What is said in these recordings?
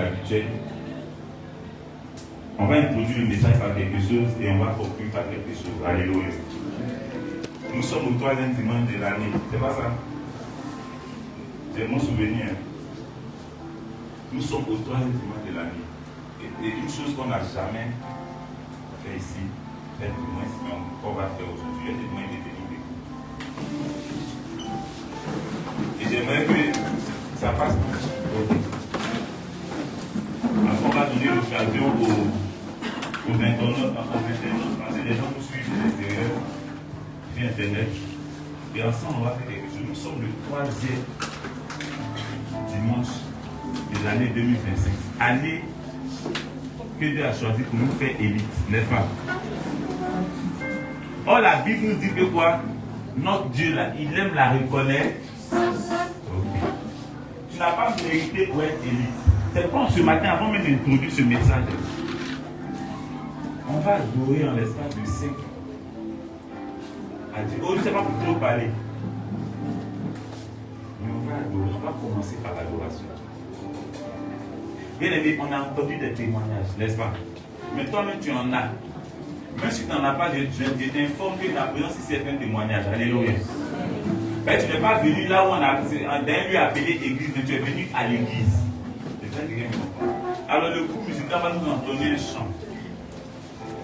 habituel. On va introduire le message par quelque chose et on va conclure par quelque chose. Alléluia. Nous sommes au 3e dimanche de l'année. C'est pas ça? C'est mon souvenir. Nous sommes au 3e dimanche de l'année. Et une chose qu'on n'a jamais fait ici, fait du moins qu'on va faire aujourd'hui, il y a des moyens de tenir des coups. Et j'aimerais que ça passe. Alors on va donner l'occasion aux internautes, parce que les gens nous suivent de l'extérieur, via Internet. Et ensemble, on va faire quelque chose. Nous sommes le 3e dimanche de l'année 2025. Année que Dieu a choisi pour nous faire élite, n'est-ce pas? Or, la Bible nous dit que quoi? Notre Dieu, là, il aime la reconnaître. Okay. Tu n'as pas mérité pour être élite. C'est quand ce matin, avant même d'introduire ce message, on va adorer en l'espace de 5 ans. Oh, je ne sais pas pour trop parler. Mais on va adorer, on va commencer par l'adoration. Bien aimé, on a entendu des témoignages, n'est-ce pas? Mais toi-même, tu en as. Même si tu n'en as pas, je t'informe que ta présence ici est un témoignage. Alléluia. Mais tu n'es pas venu là où on a d'un lieu appelé église, mais tu es venu à l'église. Alors le groupe musical va nous entonner le chant.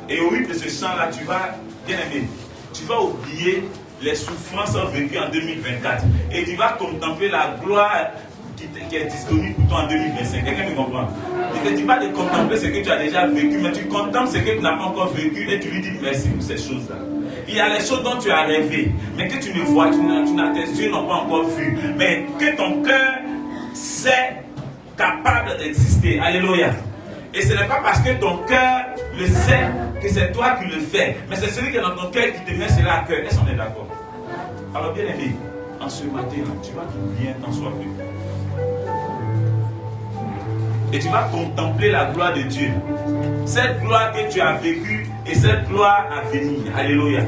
Et au rythme de ce chant-là, tu vas, bien aimé, tu vas oublier les souffrances vécues en 2024. Et tu vas contempler la gloire qui est disponible pour toi en 2025. Quelqu'un me comprend? Tu ne dis pas de contempler ce que tu as déjà vécu, mais tu contemples ce que tu n'as pas encore vécu et tu lui dis merci pour ces choses-là. Il y a les choses dont tu as rêvé, mais que tu ne vois, tes yeux n'ont pas encore vu, mais que ton cœur sait capable d'exister. Alléluia. Et ce n'est pas parce que ton cœur le sait que c'est toi qui le fais, mais c'est celui qui est dans ton cœur qui te met cela à cœur. Est-ce qu'on est d'accord? Alors bien aimé, en ce matin, tu vas t'oublier tant soit peu. Et tu vas contempler la gloire de Dieu. Cette gloire que tu as vécue et cette gloire à venir. Alléluia.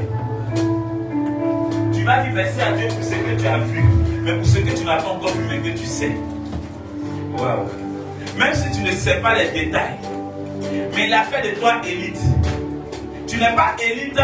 Tu vas dire merci à Dieu pour ce que tu as vu, mais pour ce que tu n'as pas encore vu, mais que tu sais. Wow. Même si tu ne sais pas les détails, mais il a fait de toi élite. Tu n'es pas élite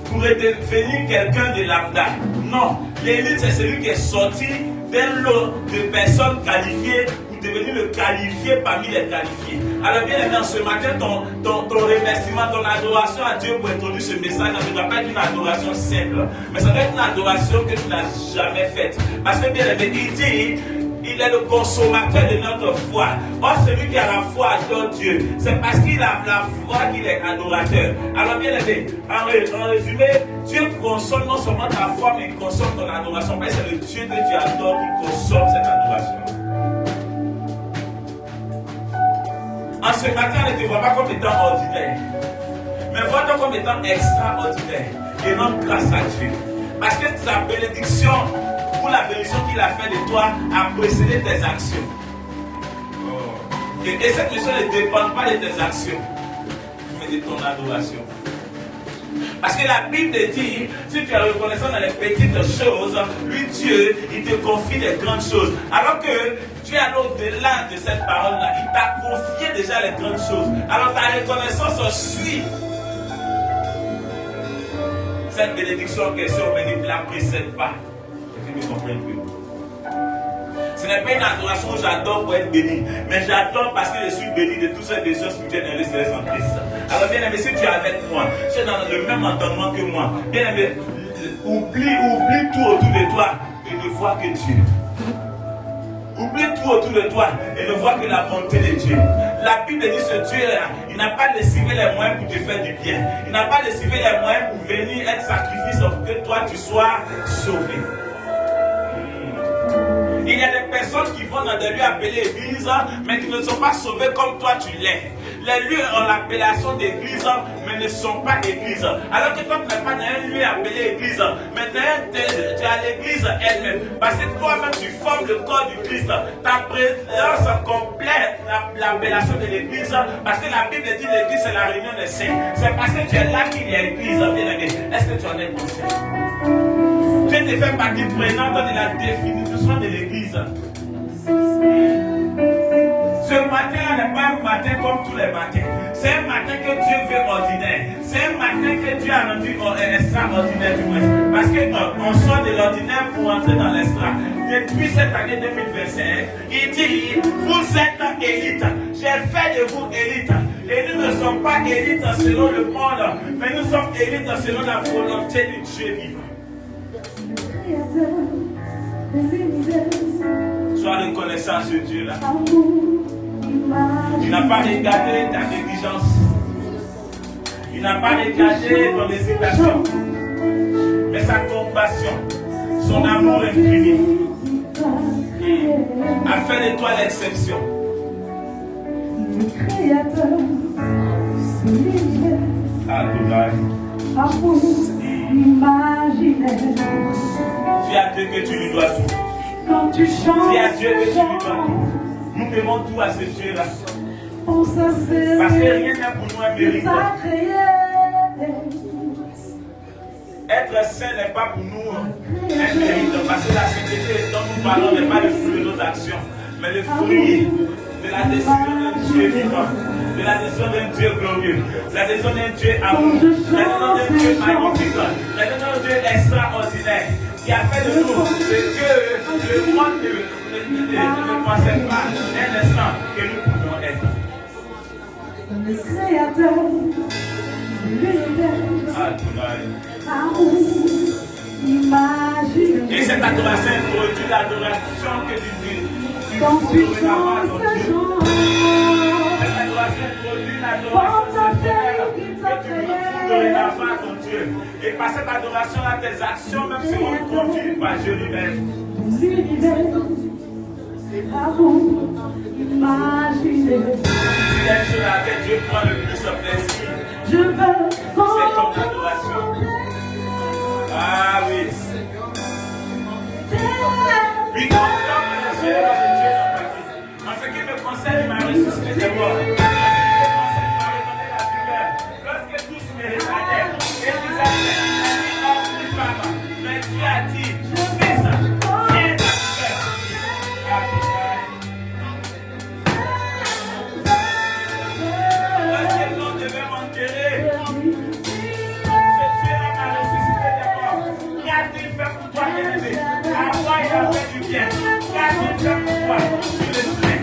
pour devenir quelqu'un de lambda. Non, l'élite c'est celui qui est sorti d'un lot de personnes qualifiées pour devenir le qualifié parmi les qualifiés. Alors bien aimé, ce matin, ton remerciement, ton adoration à Dieu pour introduire ce message, ça ne doit pas être une adoration simple, mais ça doit être une adoration que tu n'as jamais faite. Parce que bien aimé, il dit, il est le consommateur de notre foi. Or, celui qui a la foi adore Dieu. C'est parce qu'il a la foi qu'il est adorateur. Alors bien aimé, en résumé, Dieu consomme non seulement ta foi, mais il consomme ton adoration. Mais c'est le Dieu que tu adores qui consomme cette adoration. En ce matin, ne te vois pas comme étant ordinaire, mais vois-toi comme étant extraordinaire. Et non grâce à Dieu. Parce que sa bénédiction, pour la bénédiction qu'il a fait de toi, a précédé tes actions. Et cette bénédiction ne dépend pas de tes actions, mais de ton adoration. Parce que la Bible dit, si tu es reconnaissant dans les petites choses, lui Dieu, il te confie les grandes choses. Alors que tu es allé au-delà de cette parole-là, il t'a confié déjà les grandes choses. Alors ta reconnaissance suit cette bénédiction qui est sur ne la précède pas. Que tu me comprennes plus. Ce n'est pas une adoration où j'adore pour être béni, mais j'adore parce que je suis béni de toutes ces choses spirituelles dans les célestes en Christ. Alors bien aimé, si tu es avec moi, tu es dans le même entendement que moi, bien aimé, oublie tout autour de toi et ne vois que Dieu. Oublie tout autour de toi et ne vois que la bonté de Dieu. La Bible dit ce Dieu-là, il n'a pas lessivé les moyens pour te faire du bien. Il n'a pas lessivé les moyens pour venir être sacrifice pour que toi tu sois sauvé. Il y a des personnes qui vont dans des lieux appelés églises, mais qui ne sont pas sauvées comme toi tu l'es. Les lieux ont l'appellation d'église, mais ne sont pas églises. Alors que toi tu n'es pas dans un lieu appelé église, mais tu es à l'église elle-même. Parce que toi-même tu formes le corps du Christ. Ta présence complète l'appellation de l'église, parce que la Bible dit l'église c'est la réunion des saints. C'est parce que tu es là qu'il y a église, bien aimé. Est-ce que tu en es conscient? Tu te fais partie prenante de la définition de l'église. Ce matin n'est pas un matin comme tous les matins. C'est un matin que Dieu fait ordinaire. C'est un matin que Dieu a rendu extraordinaire du moins. Parce qu'on sort de l'ordinaire pour entrer dans l'extra. Depuis cette année 2025, il dit, vous êtes élites. J'ai fait de vous élites. Et nous ne sommes pas élites selon le monde, mais nous sommes élites selon la volonté du Dieu vivant. Sois reconnaissant ce Dieu-là. Il n'a pas regardé ta négligence. Il n'a pas regardé ton hésitation. Mais sa compassion, son amour infini, a fait de toi l'exception. Adonai. C'est à Dieu que tu lui dois tout. C'est à Dieu que tu lui dois tout. Nous devons tout à ce Dieu-là. Parce que rien n'est pour nous un mérite. Être saint n'est pas pour nous un mérite. Parce que la sainteté dont nous parlons n'est pas le fruit de nos actions, mais le fruit de la décision d'un Dieu vivant, de la décision d'un Dieu glorieux, la décision d'un Dieu amour, la décision d'un Dieu magnifique, la décision d'un Dieu extraordinaire, qui a fait de nous ce que le monde ne pensait pas un instant que nous pouvions être. Et cette adoration introduit l'adoration que tu fous dorénavant à ton Dieu. Cette adoration introduit l'adoration que tu fous dorénavant à ton Dieu. Et par cette adoration-là, tes actions même seront conduites par Dieu lui-même. Si il y a une chose à laquelle Dieu prend le plus de plaisir, c'est ton adoration. Ah oui. Oui, comme le Seigneur de Dieu dans ta vie. En ce qui me concerne, il m'a ressuscité des morts. En ce qui me concerne, il m'a redonné la vigueur. Lorsque tous me regardaient, et ils avaient dit, homme ou femme, mais Dieu a dit, fils, viens ta vigueur. Lorsque l'on devait m'enterrer, qu'a-t-il fait pour toi, bien-aimé? À moi, il a fait du bien. Qu'a-t-il fait pour toi? Tu le sais.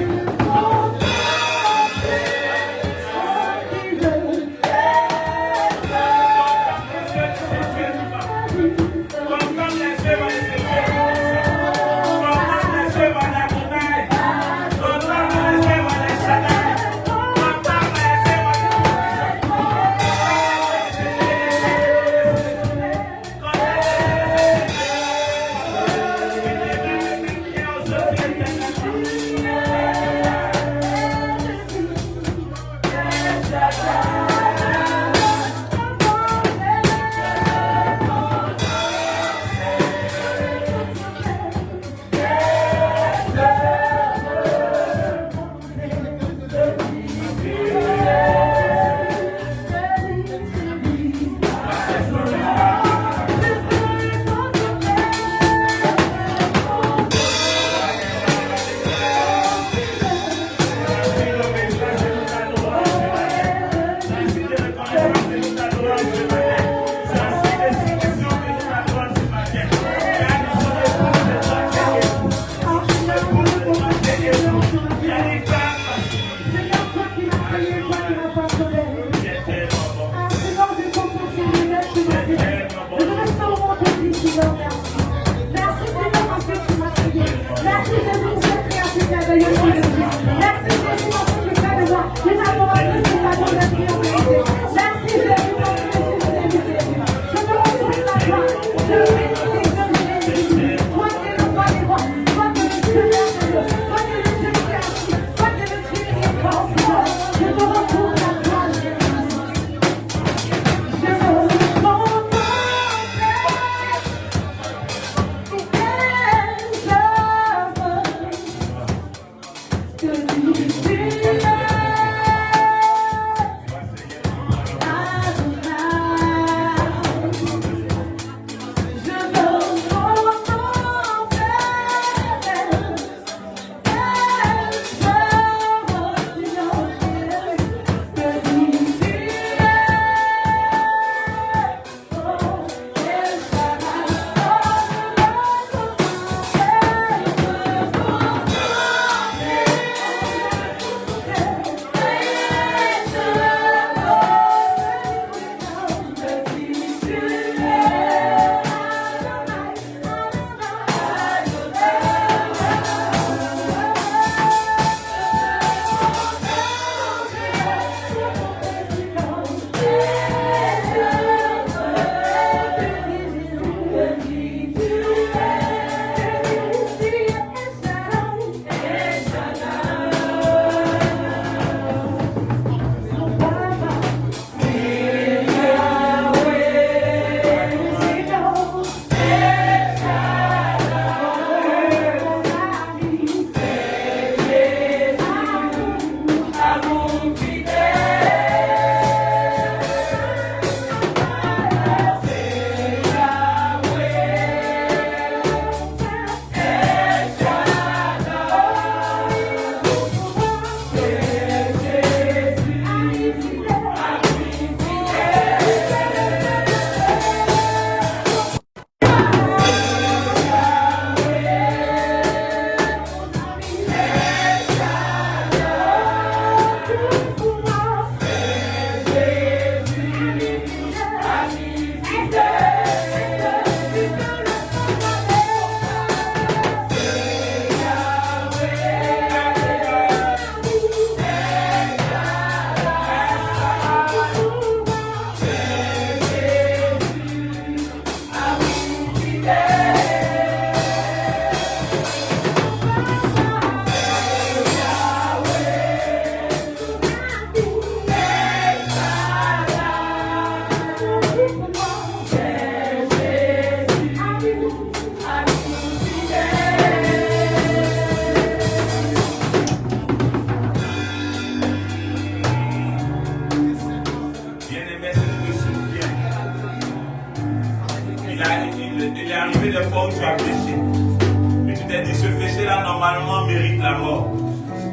normalement mérite la mort.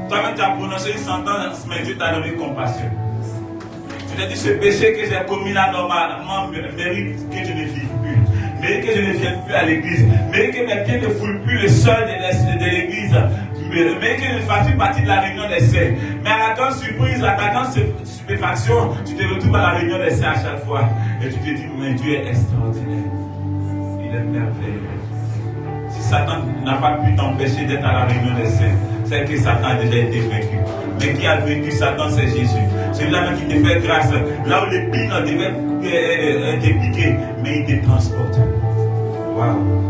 Toi-même, tu as prononcé une sentence, mais Dieu t'a donné compassion. Tu t'es dit, ce péché que j'ai commis là, normalement, mérite que je ne vive plus. Mérite que je ne vienne plus à l'église. Mérite que mes pieds ne foulent plus le sol de l'église. Mérite que je ne fasse plus partie de la réunion des saints. Mais à la grande surprise, à ta grande stupéfaction, tu te retrouves à la réunion des saints à chaque fois. Et tu te dis, mais Dieu est extraordinaire. Il est merveilleux. Si Satan n'a pas pu t'empêcher d'être à la réunion des saints, c'est que Satan a déjà été vaincu. Mais qui a vaincu Satan, c'est Jésus. Celui-là même qui te fait grâce. Là où l'épine devait te piquer, mais il te transporte. Wow.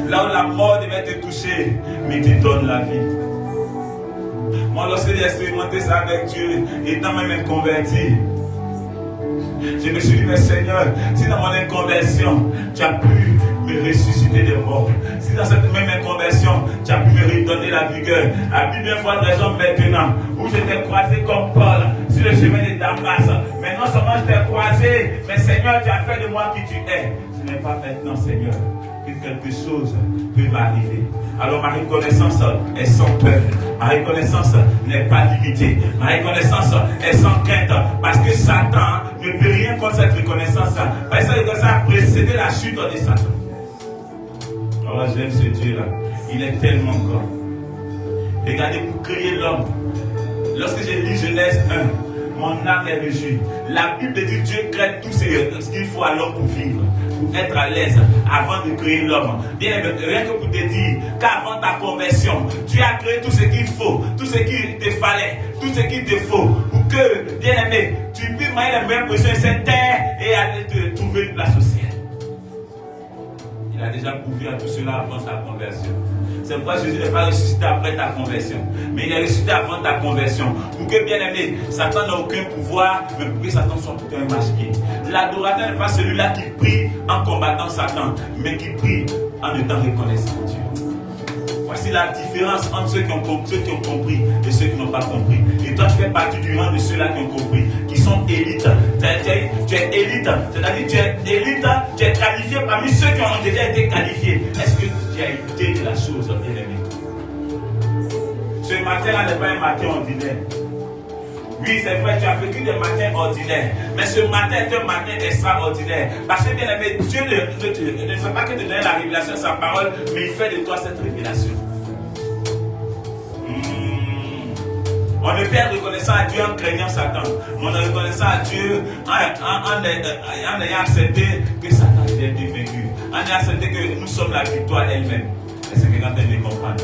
Là où la mort devait te toucher, mais il te donne la vie. Moi, lorsque j'ai expérimenté ça avec Dieu, étant même converti, je me suis dit, mais Seigneur, si dans mon inconversion, tu as pu me ressusciter des morts, si dans cette même inconversion, tu as pu me redonner la vigueur, à plus bien fois raison maintenant, où je t'ai croisé comme Paul sur le chemin de Damas, mais non seulement je t'ai croisé, mais Seigneur, tu as fait de moi qui tu es. Ce n'est pas maintenant, Seigneur, que quelque chose peut m'arriver. Alors ma reconnaissance est sans peur. Ma reconnaissance n'est pas limitée. Ma reconnaissance est sans crainte. Parce que Satan ne peut rien contre cette reconnaissance. Parce que ça a précédé la chute de Satan. Alors j'aime ce Dieu-là. Il est tellement grand. Regardez, pour créer l'homme. Lorsque j'ai lu Genèse 1, mon âme est réjouie. La Bible dit Dieu crée tout ce qu'il faut à l'homme pour vivre, pour être à l'aise avant de créer l'homme. Bien, rien que pour te dire qu'avant ta conversion, Dieu a créé tout ce qu'il faut, tout ce qu'il te fallait, tout ce qu'il te faut pour que, bien aimé, tu puisses manier la meilleure position sur cette terre et aller te trouver une place au ciel. Il a déjà pourvu à tout cela avant sa conversion. C'est pourquoi Jésus n'est pas ressuscité après ta conversion, mais il est ressuscité avant ta conversion. Pour que, bien aimé, Satan n'a aucun pouvoir, mais pour que Satan soit plutôt un masqué. L'adorateur n'est pas celui-là qui prie en combattant Satan, mais qui prie en étant reconnaissant à Dieu. Voici la différence entre ceux qui ont compris et ceux qui n'ont pas compris. Et toi, tu fais partie du rang de ceux-là qui ont compris, qui sont élites. Tu es élite, c'est-à-dire tu es élite, tu es qualifié parmi ceux qui ont déjà été qualifiés. Est-ce que tu as écouté de la chose, bien-aimé? Ce matin-là n'est pas un matin ordinaire. Oui, c'est vrai, tu as vécu des matins ordinaires. Mais ce matin est un matin extraordinaire. Parce que, bien aimé, Dieu ne fait pas que de donner la révélation de sa parole, mais il fait de toi cette révélation. On ne peut être reconnaissant à Dieu en craignant Satan. On est reconnaissant à Dieu en ayant accepté que Satan a été vaincu. En ayant accepté que nous sommes la victoire elle-même. Est-ce que quelqu'un peut me comprendre?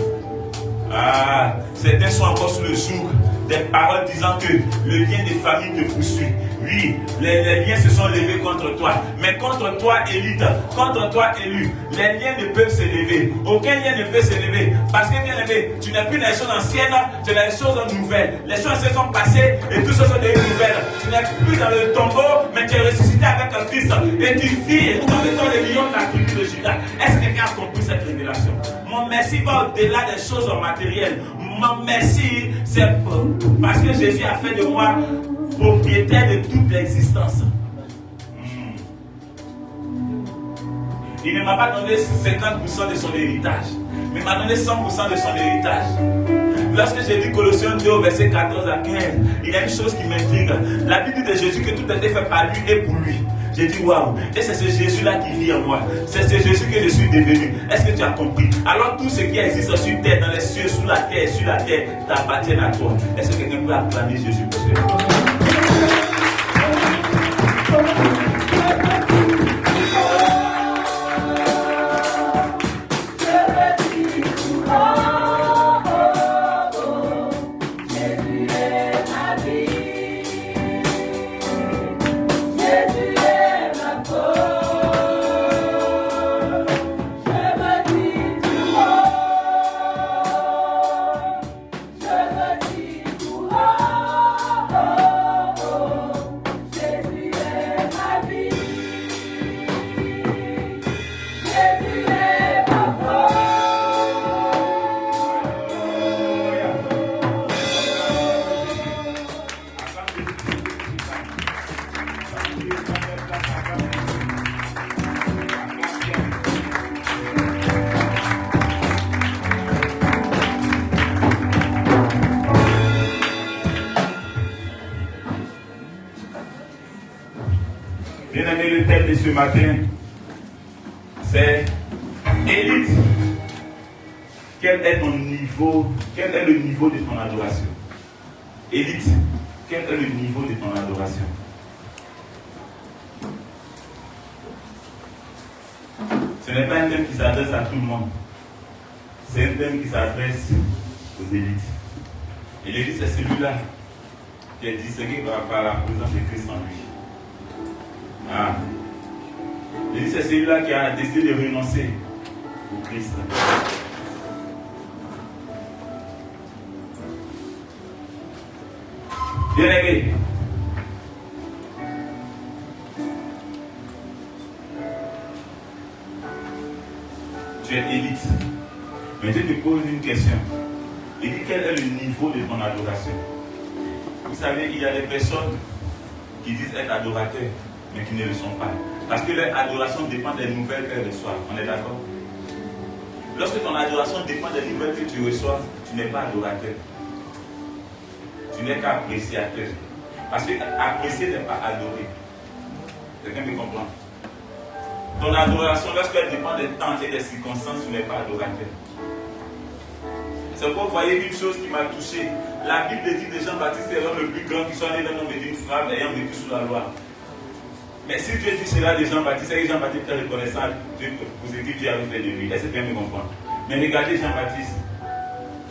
Certains sont encore sous le joug des paroles disant que le lien de famille te poursuit. Oui, les liens se sont levés contre toi. Mais contre toi, élite, contre toi, élu, les liens ne peuvent se lever. Aucun lien ne peut se lever. Parce que, bien aimé, tu n'es plus dans les choses anciennes, tu es dans les choses nouvelles. Les choses anciennes sont passées et tout ça sont des nouvelles. Tu n'es plus dans le tombeau, mais tu es ressuscité avec un Christ. Et tu vis en étant le lion de la tribu de Judas. Est-ce que quelqu'un a compris cette révélation? Mon merci va au-delà des choses matérielles. Mon merci, c'est parce que Jésus a fait de moi propriétaire de toute l'existence. Il ne m'a pas donné 50% de son héritage, mais il m'a donné 100% de son héritage. Lorsque j'ai lu Colossiens 2, verset 14 à 15, il y a une chose qui m'intrigue. La Bible dit de Jésus que tout a été fait par lui et pour lui. J'ai dit waouh, et c'est ce Jésus-là qui vit en moi. C'est ce Jésus que je suis devenu. Est-ce que tu as compris? Alors tout ce qui existe sur terre, dans les cieux, sous la terre, t'appartient à toi. Est-ce que quelqu'un peut acclamer Jésus pour cela? Bien aimé, le thème de ce matin, c'est élite. Quel est le niveau de ton adoration? Élite, quel est le niveau de ton adoration? Ce n'est pas un thème qui s'adresse à tout le monde. C'est un thème qui s'adresse aux élites. Et l'élite, c'est celui-là qui est distingué par la présence de Christ en lui. Ah. L'élite, c'est celui-là qui a décidé de renoncer au Christ. Bien aimé. Tu es élite. Mais Dieu te pose une question. Il dit quel est le niveau de ton adoration? Vous savez, il y a des personnes qui disent être adorateurs, mais qui ne le sont pas. Parce que leur adoration dépend des nouvelles qu'elles reçoivent. On est d'accord? Lorsque ton adoration dépend des nouvelles que tu reçois, tu n'es pas adorateur. Tu n'es qu'appréciateur. Parce que apprécier n'est pas adorer. Quelqu'un me comprend? Ton adoration, lorsqu'elle dépend des temps et des circonstances, tu n'es pas adorateur. C'est pourquoi vous voyez une chose qui m'a touché. La Bible dit que Jean-Baptiste est l'homme le plus grand qui soit né d'un homme et d'une femme ayant vécu sous la loi. Mais si Dieu dit cela de Jean-Baptiste, c'est que Jean-Baptiste est reconnaissant pour ce que Dieu avait fait de lui. Est-ce que quelqu'un me comprend? Mais regardez Jean-Baptiste.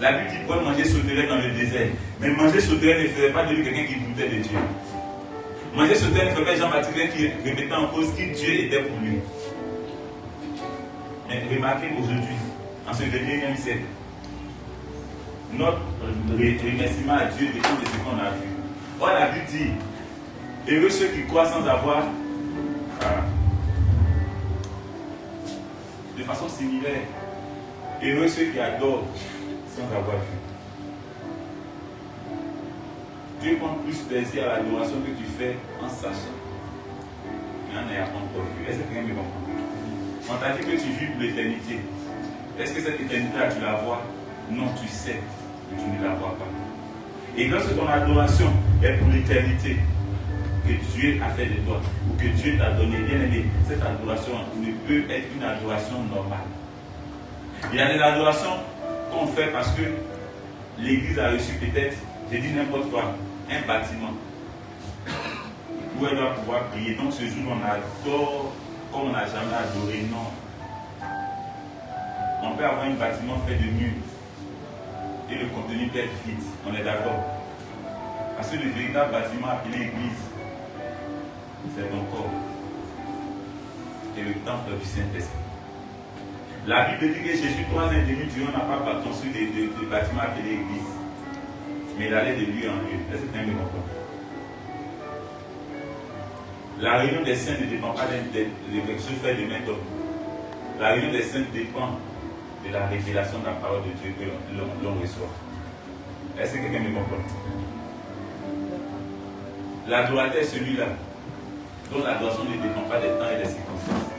La Bible dit Paul mangeait sauterelle dans le désert. Mais manger sauterelle ne faisait pas de lui quelqu'un qui doutait de Dieu. Manger sauterelle ne faisait pas Jean-Baptiste quelqu'un qui remettait en cause qui Dieu était pour lui. Mais remarquez aujourd'hui, en ce 21e siècle, notre remerciement à Dieu dépend de ce qu'on a vu. Or, la Bible dit heureux ceux qui croient sans avoir. De façon similaire, heureux ceux qui adorent sans avoir vu. Dieu prend plus plaisir à l'adoration que tu fais en sachant, mais en n'ayant pas encore vu. Est-ce que quelqu'un me comprend? On t'a dit que tu vis pour l'éternité. Est-ce que cette éternité-là, tu la vois? Non, tu sais, mais tu ne la vois pas. Et lorsque ton adoration est pour l'éternité, que Dieu a fait de toi, ou que Dieu t'a donné, bien aimé, cette adoration ne peut être une adoration normale. Il y a des adorations qu'on fait parce que l'église a reçu peut-être, j'ai dit n'importe quoi, un bâtiment où elle doit pouvoir prier. Donc ce jour, on adore comme on n'a jamais adoré, non. On peut avoir un bâtiment fait de murs et le contenu peut être vide, on est d'accord. Parce que le véritable bâtiment appelé église, c'est ton corps et le temple du Saint-Esprit. La Bible dit que Jésus, 3 ans et demi durant, n'a pas construit des bâtiments appelés église, mais il allait de lieu en lieu. Est-ce que tu as me comprendre? La réunion des saints ne dépend pas des choses faites de main d'homme. La réunion des saints dépend de la révélation de la parole de Dieu que l'on reçoit. Est-ce que quelqu'un me comprend? L'adorateur est celui-là dont l'adoration ne dépend pas des temps et des circonstances.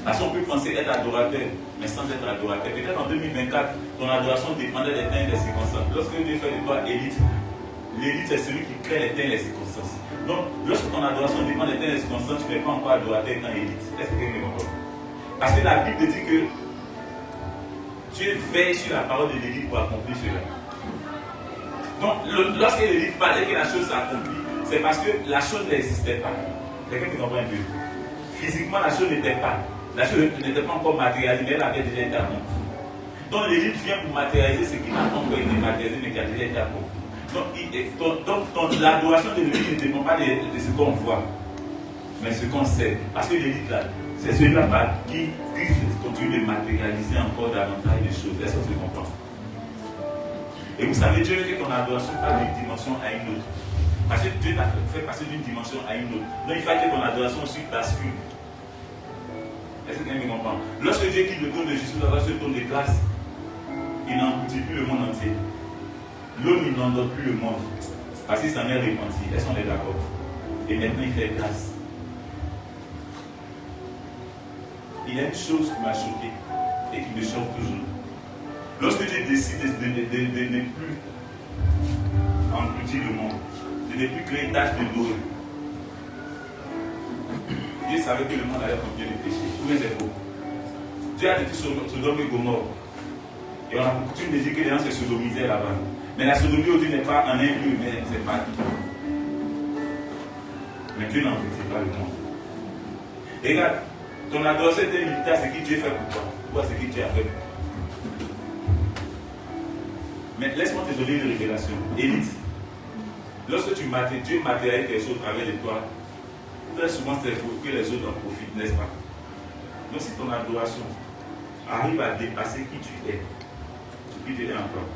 Parce qu'on peut penser être adorateur, mais sans être adorateur. Peut-être en 2024, ton adoration dépendait des temps et des circonstances. Lorsque Dieu fait de toi élite, l'élite c'est celui qui crée les temps et les circonstances. Donc, lorsque ton adoration dépend des temps et des circonstances, tu n'es pas encore adorateur étant élite. Est-ce que quelqu'un me comprend? Parce que la Bible dit que Dieu veille sur la parole de l'élite pour accomplir cela. Donc, lorsque l'élite parlait que la chose s'accomplit, c'est parce que la chose n'existait pas. Quelqu'un qui comprend un peu? Physiquement, la chose n'était pas. La chose n'était pas encore matérialisée, mais elle avait déjà été accomplie. Donc, l'élite vient pour matérialiser ce qui n'a pas encore été matérialisé, mais qui a déjà été accompli. Donc, l'adoration de l'élite ne dépend pas de ce qu'on voit, mais ce qu'on sait. Parce que l'élite, là, c'est celui-là qui continue de matérialiser encore davantage de choses. Est-ce que tu comprends? Et vous savez, Dieu veut que ton adoration passe d'une dimension à une autre. Parce que Dieu t'a fait passer d'une dimension à une autre. Donc il faut que ton adoration aussi bascule. Est-ce que quelqu'un me comprend? Lorsque Dieu quitte le trône de Jésus, dans ce trône de grâce, il n'engloutit plus le monde entier. L'homme, il n'endort plus le monde. Parce qu'il s'en est repenti. Est-ce qu'on est d'accord? Et maintenant, il fait grâce. Il y a une chose qui m'a choqué et qui me choque toujours. Lorsque Dieu décide de ne plus engloutir le monde, de ne plus créer tâche de doré, Dieu savait que le monde allait continuer de pécher. Tout le monde est faux. Dieu a détruit Sodome et Gomorrhe. Et on a coutume de dire que les gens se sodomisaient là-bas. Mais la sodomie aujourd'hui n'est pas en un lieu, mais c'est partout. Mais Dieu n'en fait pas le monde. Et regarde, ton adoration était limitée à ce que Dieu fait pour toi, ou à ce que Dieu a fait pour toi. Mais laisse-moi te donner une révélation. Élite, lorsque tu matérialises, Dieu matérialise quelque chose à travers de toi, très souvent c'est pour que les autres en profitent, n'est-ce pas? Donc si ton adoration arrive à dépasser qui tu es encore,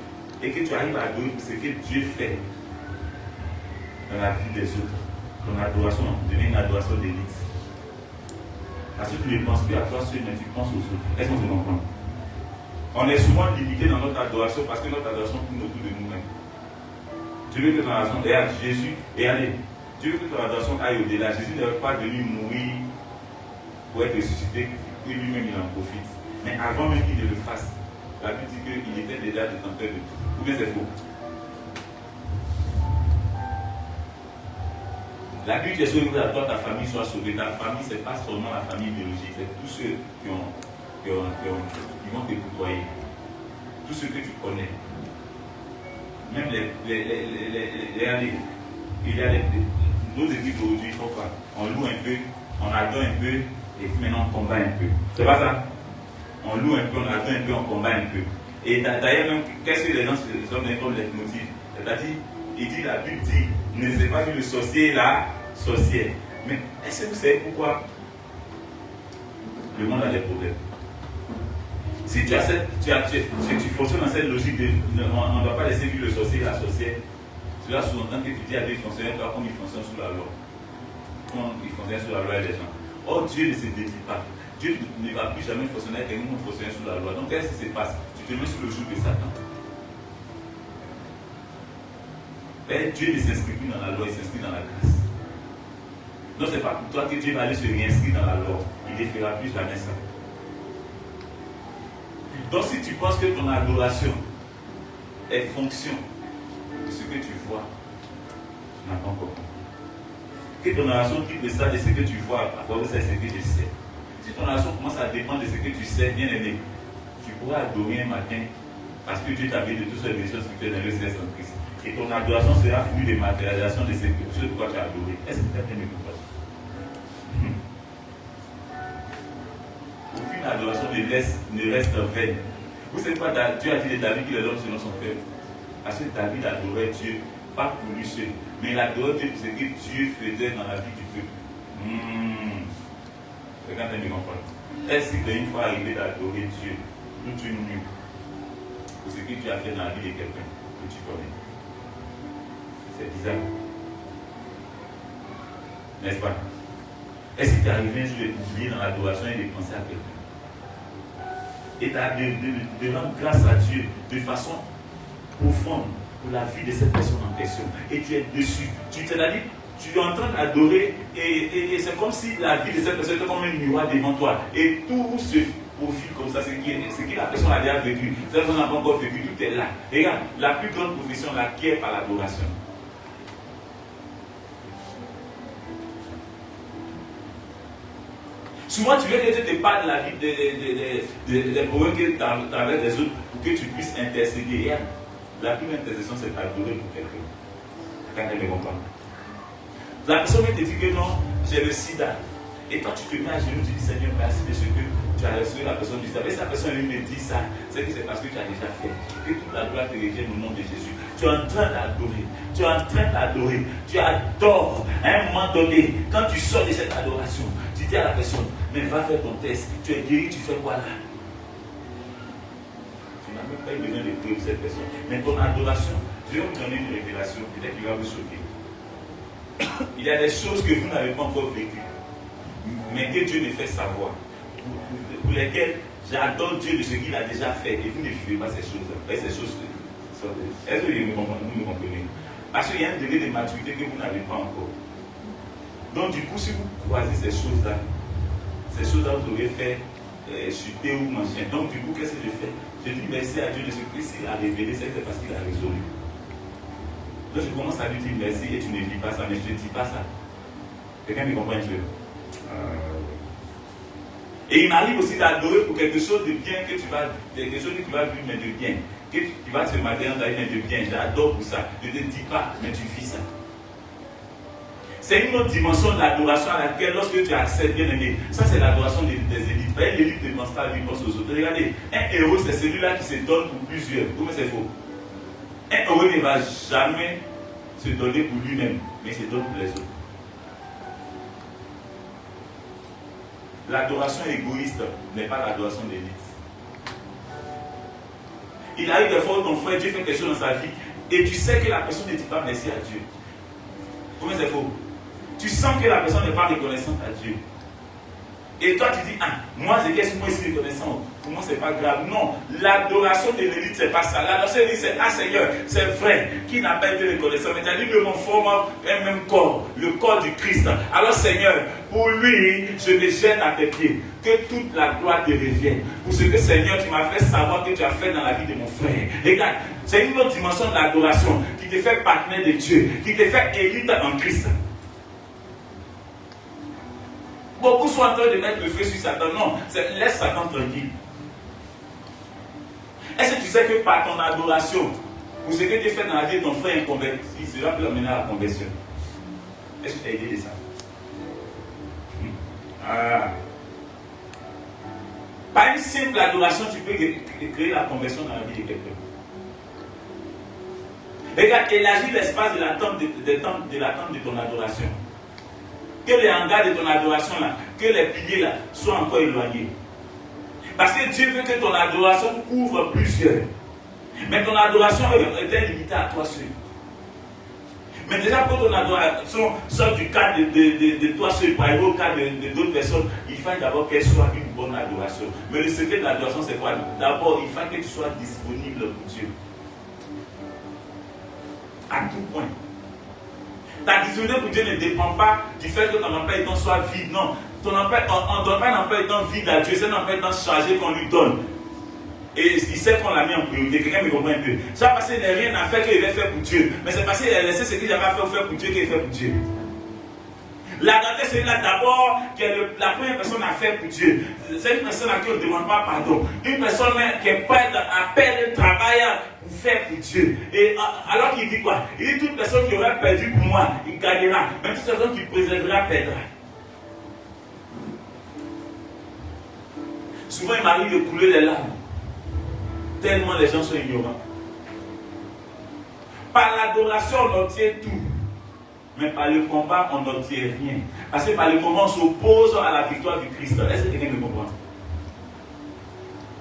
et que tu arrives à adorer ce que Dieu fait dans la vie des autres, ton adoration devient une adoration d'élite. Parce que tu ne penses plus à toi seul, mais tu penses aux autres. Est-ce qu'on se comprend? On est souvent limité dans notre adoration parce que notre adoration tourne autour de nous-mêmes. Tu veux que ton adoration aille à Jésus et allez. Tu veux que ton adoration aille au-delà. Jésus ne veut pas venir mourir pour être ressuscité, que lui-même il en profite. Mais avant même qu'il ne le fasse, la Bible dit qu'il était déjà détenteur de tout. Ou bien c'est faux? La Bible est sauvée que toi, ta famille soit sauvée. Ta famille, ce n'est pas seulement la famille biologique, c'est tous ceux qui vont te côtoyer. Tous ceux que tu connais. Même nos équipes aujourd'hui, on loue un peu, on adore un peu, et puis maintenant on combat un peu. C'est pas ça? On loue un peu, on adore un peu, on combat un peu. Et d'ailleurs, même, qu'est-ce que les gens se donnent comme leitmotiv? C'est-à-dire, la Bible dit, ne sais pas vu le sorcier et la sorcière. Mais est-ce que vous savez pourquoi le monde a des problèmes? Si tu fonctionnes dans cette logique de on ne doit pas laisser vivre le sorcier et la sorcière, cela sous-entend que tu dis à des fonctionnaires comme ils fonctionnent sous la loi. Comme ils fonctionnent sous la loi des gens. Or, Dieu ne se dédie pas. Dieu ne va plus jamais fonctionner avec nous fonctionner sous la loi. Donc, qu'est-ce qui se passe? Tu te mets sous le joug de Satan. Mais Dieu ne s'inscrit plus dans la loi, il s'inscrit dans la grâce. Non, ce n'est pas pour toi que Dieu va aller se réinscrire dans la loi. Il ne fera plus jamais ça. Donc, si tu penses que ton adoration est fonction de ce que tu vois, tu n'as pas encore compris. Que ton adoration quitte de ça, de ce que tu vois, à quoi c'est ce que je sais. Si ton adoration commence à dépendre de ce que tu sais, bien aimé, tu pourras adorer un matin parce que Dieu t'a mis de toutes ces choses spirituelles dans le Seigneur en Christ. Et ton adoration sera fruit de matérialisation de ce que toi tu as adoré. Est-ce que tu as bien écouté? Aucune adoration ne reste vaine. Vous savez quoi, Dieu a dit de David qu'il est l'homme selon son cœur. Parce que David adorait Dieu, pas pour lui seul, mais il adorait Dieu pour ce que Dieu faisait dans la vie du peuple. Regardez mes enfants. Est-ce qu'il est une fois arrivé d'adorer Dieu toute une nuit pour ce que tu as fait dans la vie de quelqu'un que tu connais? C'est bizarre. N'est-ce pas? Est-ce qu'il t'est arrivé un jour d'oublier dans l'adoration et de penser à quelqu'un? Et de rendre grâce à Dieu de façon profonde pour la vie de cette personne en question. Et tu es dessus. C'est-à-dire, tu es en train d'adorer et c'est comme si la vie de cette personne était comme un miroir devant toi. Et tout se profile comme ça, ce que la personne a déjà vécu. Cette personne n'a pas encore vécu, tout est là. Et regarde, la plus grande profession l'acquiert par l'adoration. Souvent, tu veux que Dieu te parle de la vie des problèmes que tu traverses des autres pour que tu puisses intercéder. La plus grande intercession, c'est d'adorer pour quelqu'un. Quand elle ne comprend pas. La personne te dit que non, j'ai le sida. Et toi, tu te mets à genoux, tu dis Seigneur, merci de ce que tu as reçu la personne du sida. Mais si la personne lui me dit ça, c'est que c'est parce que tu as déjà fait. Que toute la gloire te revienne au nom de Jésus. Tu es en train d'adorer. Tu es en train d'adorer. Tu adores. À un moment donné, quand tu sors de cette adoration, tu dis à la personne, mais va faire ton test. Tu es guéri, tu fais quoi là? Tu n'as même pas eu besoin de prier pour cette personne. Mais ton adoration, je vais vous donner une révélation, peut-être qu'il va vous choquer. Il y a des choses que vous n'avez pas encore vécues, mais que Dieu me fait savoir, pour lesquelles j'adore Dieu de ce qu'il a déjà fait, et vous ne vivez pas ces choses-là. Est-ce que vous me comprenez? Parce qu'il y a un degré de maturité que vous n'avez pas encore. Donc du coup, si vous croisez ces choses-là, vous aurez fait chuter ou manger. Donc du coup, qu'est-ce que je fais? Je dis merci à Dieu de ce que s'il a révélé, c'est parce qu'il a résolu. Donc je commence à lui dire merci et tu ne dis pas ça, mais je ne dis pas ça. Quelqu'un me comprend un peu? Et il m'arrive aussi d'adorer pour quelque chose de bien que tu vas, quelque chose que tu vas vivre, mais de bien. Que tu vas te marier dans mais de bien. J'adore pour ça. Je ne te dis pas, mais tu vis ça. C'est une autre dimension de l'adoration à laquelle, lorsque tu accèdes, bien aimé, ça c'est l'adoration des élites. Pas une élite ne pense pas à lui, pense aux autres. Regardez, un héros, c'est celui-là qui se donne pour plusieurs. Comment c'est faux? Un héros ne va jamais se donner pour lui-même, mais il se donne pour les autres. L'adoration égoïste n'est pas l'adoration d'élite. Il arrive des fois où ton frère, Dieu fait quelque chose dans sa vie, et tu sais que la personne ne dit pas merci à Dieu. Comment c'est faux? Tu sens que la personne n'est pas reconnaissante à Dieu. Et toi tu dis, ah, moi je suis moins reconnaissant. Pour moi c'est pas grave. Non, l'adoration de l'élite c'est pas ça. L'adoration de l'élite c'est, ah Seigneur, c'est vrai, qui n'a pas été reconnaissant. Mais tu as dit que mon forme un même corps, le corps du Christ. Alors Seigneur, pour lui, je me jette à tes pieds. Que toute la gloire te revienne. Pour ce que Seigneur, tu m'as fait savoir que tu as fait dans la vie de mon frère. Regarde, c'est une autre dimension de l'adoration qui te fait partenaire de Dieu, qui te fait élite en Christ. Beaucoup sont en train de mettre le feu sur Satan. Non, laisse Satan tranquille. Est-ce que tu sais que par ton adoration, pour ce que tu fais dans la vie de ton frère inconverti, cela peut l'amener à la conversion? Est-ce que tu as idée de ça? Par une simple adoration, tu peux créer la conversion dans la vie de quelqu'un. Regarde, élargis l'espace de l'attente de ton adoration. Que les hangars de ton adoration là, que les piliers là soient encore éloignés. Parce que Dieu veut que ton adoration couvre plusieurs. Mais ton adoration est limitée à toi seul. Mais déjà pour ton adoration sort du cadre de toi seul, par exemple au cadre d'autres personnes, il faut d'abord qu'elle soit une bonne adoration. Mais le secret de l'adoration c'est quoi? D'abord il faut que tu sois disponible pour Dieu. À tout point. Ta disponibilité pour Dieu ne dépend pas du fait que ton emploi du temps soit vide. Non, on ne donne pas un emploi du temps vide à Dieu, c'est un emploi du temps chargé qu'on lui donne. Et il sait qu'on l'a mis en priorité. Quelqu'un me comprend un peu. Ça parce qu'il n'a rien à faire qu'il va faire pour Dieu. Mais c'est parce qu'il a laissé ce qu'il n'avait pas fait pour Dieu qu'il fait pour Dieu. La grandeur, c'est là d'abord que la première personne à faire pour Dieu. C'est une personne à qui on ne demande pas pardon. Une personne qui est prête à perdre le travail pour faire pour Dieu. Et alors qu'il dit quoi? Il dit toute personne qui aurait perdu pour moi, il gagnera. Même toute personne qui préservera, perdra. Souvent, il m'arrive de couler les larmes. Tellement les gens sont ignorants. Par l'adoration, on obtient tout. Mais par le combat, on n'obtient rien. Parce que par le combat, on s'oppose à la victoire du Christ. Est-ce que quelqu'un me comprend?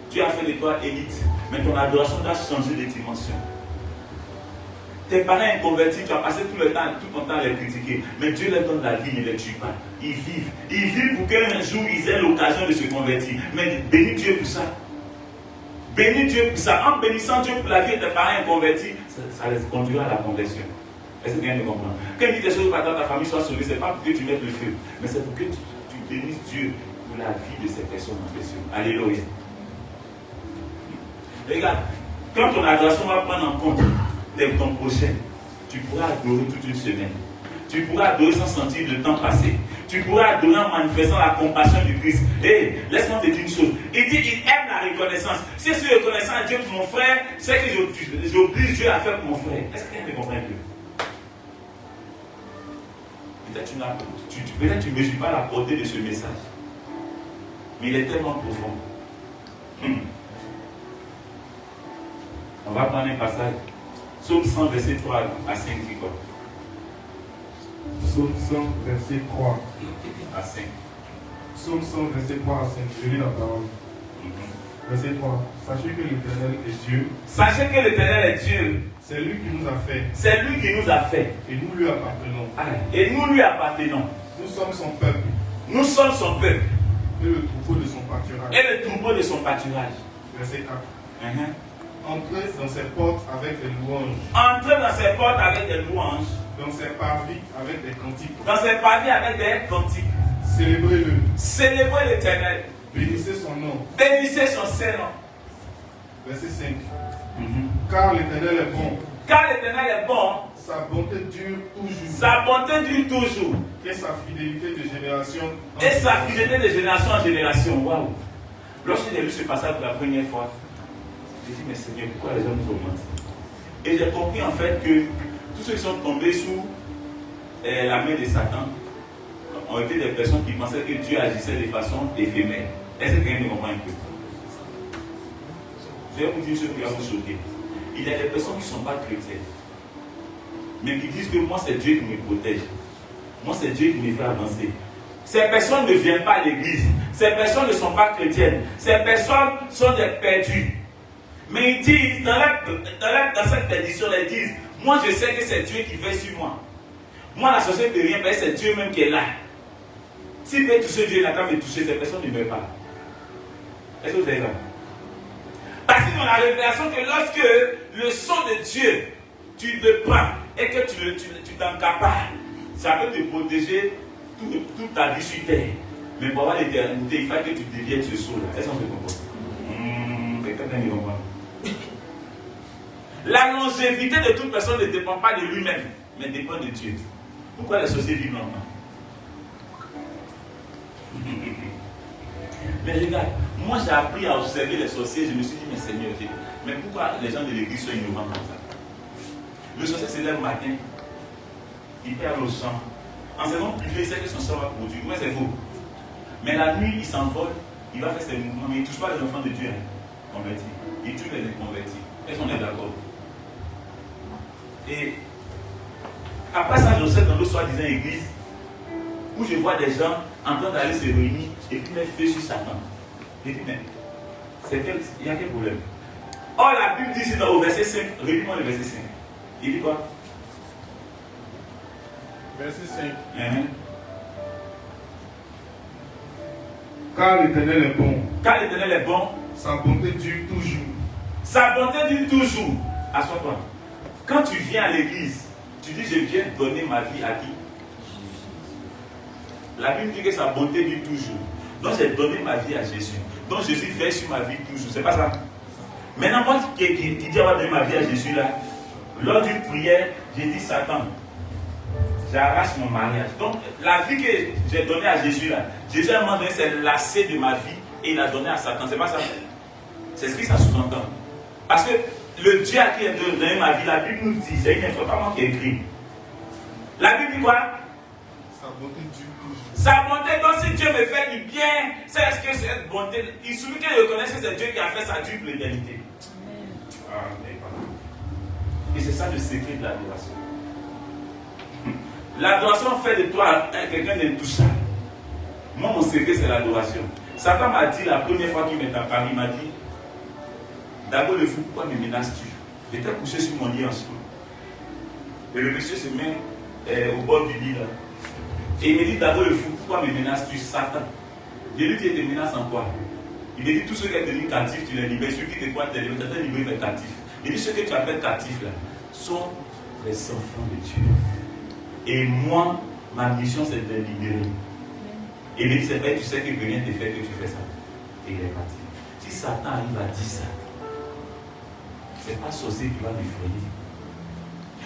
Tu as fait de toi élite, mais ton adoration doit changer de dimension. Tes parents inconvertis, tu as passé tout ton temps à les critiquer. Mais Dieu leur donne la vie, ne les tue pas. Ils vivent. Ils vivent pour qu'un jour, ils aient l'occasion de se convertir. Mais bénis Dieu pour ça. Bénis Dieu pour ça. En bénissant Dieu pour la vie de tes parents inconvertis, ça les conduira à la conversion. Est-ce que quelqu'un me comprend? Quand il dit quelque chose pour que ta famille soit sauvée, ce n'est pas pour que tu mettes le feu, mais c'est pour que tu bénisses Dieu pour la vie de ces personnes en question. Alléluia. Regarde, quand ton adoration va prendre en compte ton prochain, tu pourras adorer toute une semaine. Tu pourras adorer sans sentir le temps passer. Tu pourras adorer en manifestant la compassion du Christ. Et laisse-moi te dire une chose. Il dit qu'il aime la reconnaissance. Si je suis reconnaissant à Dieu pour mon frère, c'est que j'oblige Dieu à faire pour mon frère. Est-ce que quelqu'un me comprend un peu? Peut-être tu ne mesures pas la portée de ce message. Mais il est tellement profond. On va prendre un passage. Psaume 100, verset 3 à 5. Quoi? Psaume 100, verset 3 à 5. Psaume 100, verset 3 à 5. Je lis la parole. Verset 3. Sachez que l'Éternel est Dieu. Sachez que l'Éternel est Dieu. C'est lui qui nous a fait. C'est lui qui nous a fait. Et nous lui appartenons. Et nous lui appartenons. Nous sommes son peuple. Nous sommes son peuple. Et le troupeau de son pâturage. Et le troupeau de son pâturage. Verset 4. Entrez dans ses portes avec des louanges. Entrez dans ses portes avec des louanges. Dans ses parvis avec des cantiques. Dans ses parvis avec des cantiques. Célébrez-le. Célébrez l'Éternel. Bénissez son nom. Bénissez son Saint-Nom. Verset 5. Car l'Éternel est bon. Car l'Éternel est bon. Sa bonté dure toujours. Sa bonté dure toujours. Et sa fidélité de génération en Et sa génération. fidélité de génération en génération. Waouh. Lorsque j'ai lu ce passage pour la première fois, j'ai dit, mais Seigneur, pourquoi les gens nous augmentent? Et j'ai compris en fait que tous ceux qui sont tombés sous la main de Satan ont été des personnes qui pensaient que Dieu agissait de façon éphémère. Est-ce que quelqu'un me comprend un peu? Je vais vous dire ce qui va vous choquer. Il y a des personnes qui ne sont pas chrétiennes, mais qui disent que moi c'est Dieu qui me protège. Moi c'est Dieu qui me fait avancer. Ces personnes ne viennent pas à l'église. Ces personnes ne sont pas chrétiennes. Ces personnes sont des perdus. Mais ils disent, dans cette perdition, ils disent, moi je sais que c'est Dieu qui fait sur moi. Moi la société ne peut rien faire, c'est Dieu même qui est là. S'il peut toucher Dieu, il n'a qu'à me toucher, ces personnes ne meurent pas. Est-ce que vous avez ça? Parce qu'ils ont la révélation que lorsque le sang de Dieu, tu le prends et que tu t'encapares, ça peut te protéger toute ta vie sur terre. Mais pour avoir l'éternité, il faut que tu deviennes ce saut-là. Est-ce qu'on se comprend? Quelqu'un qui comprend. La longévité de toute personne ne dépend pas de lui-même, mais dépend de Dieu. Pourquoi les sorciers vivent longtemps? Mais regarde, moi j'ai appris à observer les sorciers, je me suis dit, mais Seigneur, mais pourquoi les gens de l'église sont innovants comme ça? Le sorcier se lève le matin, il perd le sang. En saison pluvieuse, il sait que son sang va produire. Mais c'est faux. Mais la nuit, il s'envole, il va faire ses mouvements, mais il ne touche pas les enfants de Dieu convertis. Il tue les inconvertis. Est-ce qu'on est d'accord? Et après ça, je sais dans l'autre soi-disant église, où je vois des gens en train d'aller se réunir et puis mettre feu sur Satan. Je dis, mais il y a quel problème? Or, la Bible dit ici au verset 5, relis-moi le verset 5. Il dit quoi? Verset 5. Car l'Éternel est bon. Car l'Éternel est bon. Sa bonté dure toujours. Sa bonté dure toujours. Assois-toi. Quand tu viens à l'église, tu dis, je viens donner ma vie à qui? La Bible dit que sa bonté dure toujours. Donc j'ai donné ma vie à Jésus. Donc Jésus fait sur ma vie toujours. C'est pas ça? Maintenant, moi qui dis avoir donné ma vie à Jésus là, lors d'une prière, j'ai dit Satan, j'arrache mon mariage. Donc la vie que j'ai donnée à Jésus là, Jésus à un moment donné s'est lassé de ma vie et il a donné à Satan. C'est pas ça? C'est ce que ça sous-entend. Parce que le Dieu à qui j'ai donné ma vie, la Bible nous dit, c'est une info, pas moi qui ai écrit. La Bible dit quoi? Sa bonté dure toujours. Sa bonté, donc si Dieu me fait du bien, c'est ce que cette bonté, il suffit qu'il reconnaisse que c'est Dieu qui a fait sa dure pour l'éternité. Et c'est ça le secret de l'adoration. L'adoration fait de toi quelqu'un d'intouchable. Moi, mon secret, c'est l'adoration. Satan m'a dit la première fois qu'il m'est apparu, il m'a dit, d'abord le fou, pourquoi me menaces-tu? J'étais couché sur mon lit en ce moment. Et le monsieur se met au bord du lit là. Et il me dit d'abord le fou, pourquoi me menaces-tu, Satan? Je lui dis, tu te menaces en quoi? Il me dit, tous ceux qui sont devenus captifs, tu les libères. Ceux qui te croient, tu les libères. Tu es libéré des captifs. Il dit, ceux que tu appelles captifs là, sont les enfants de Dieu. Et moi, ma mission, c'est de les libérer. Et il me dit, c'est vrai, tu sais que rien ne te fait que tu fais ça. Et il est parti. Si Satan arrive à dire ça, c'est pas sorcier qui va m'effrayer.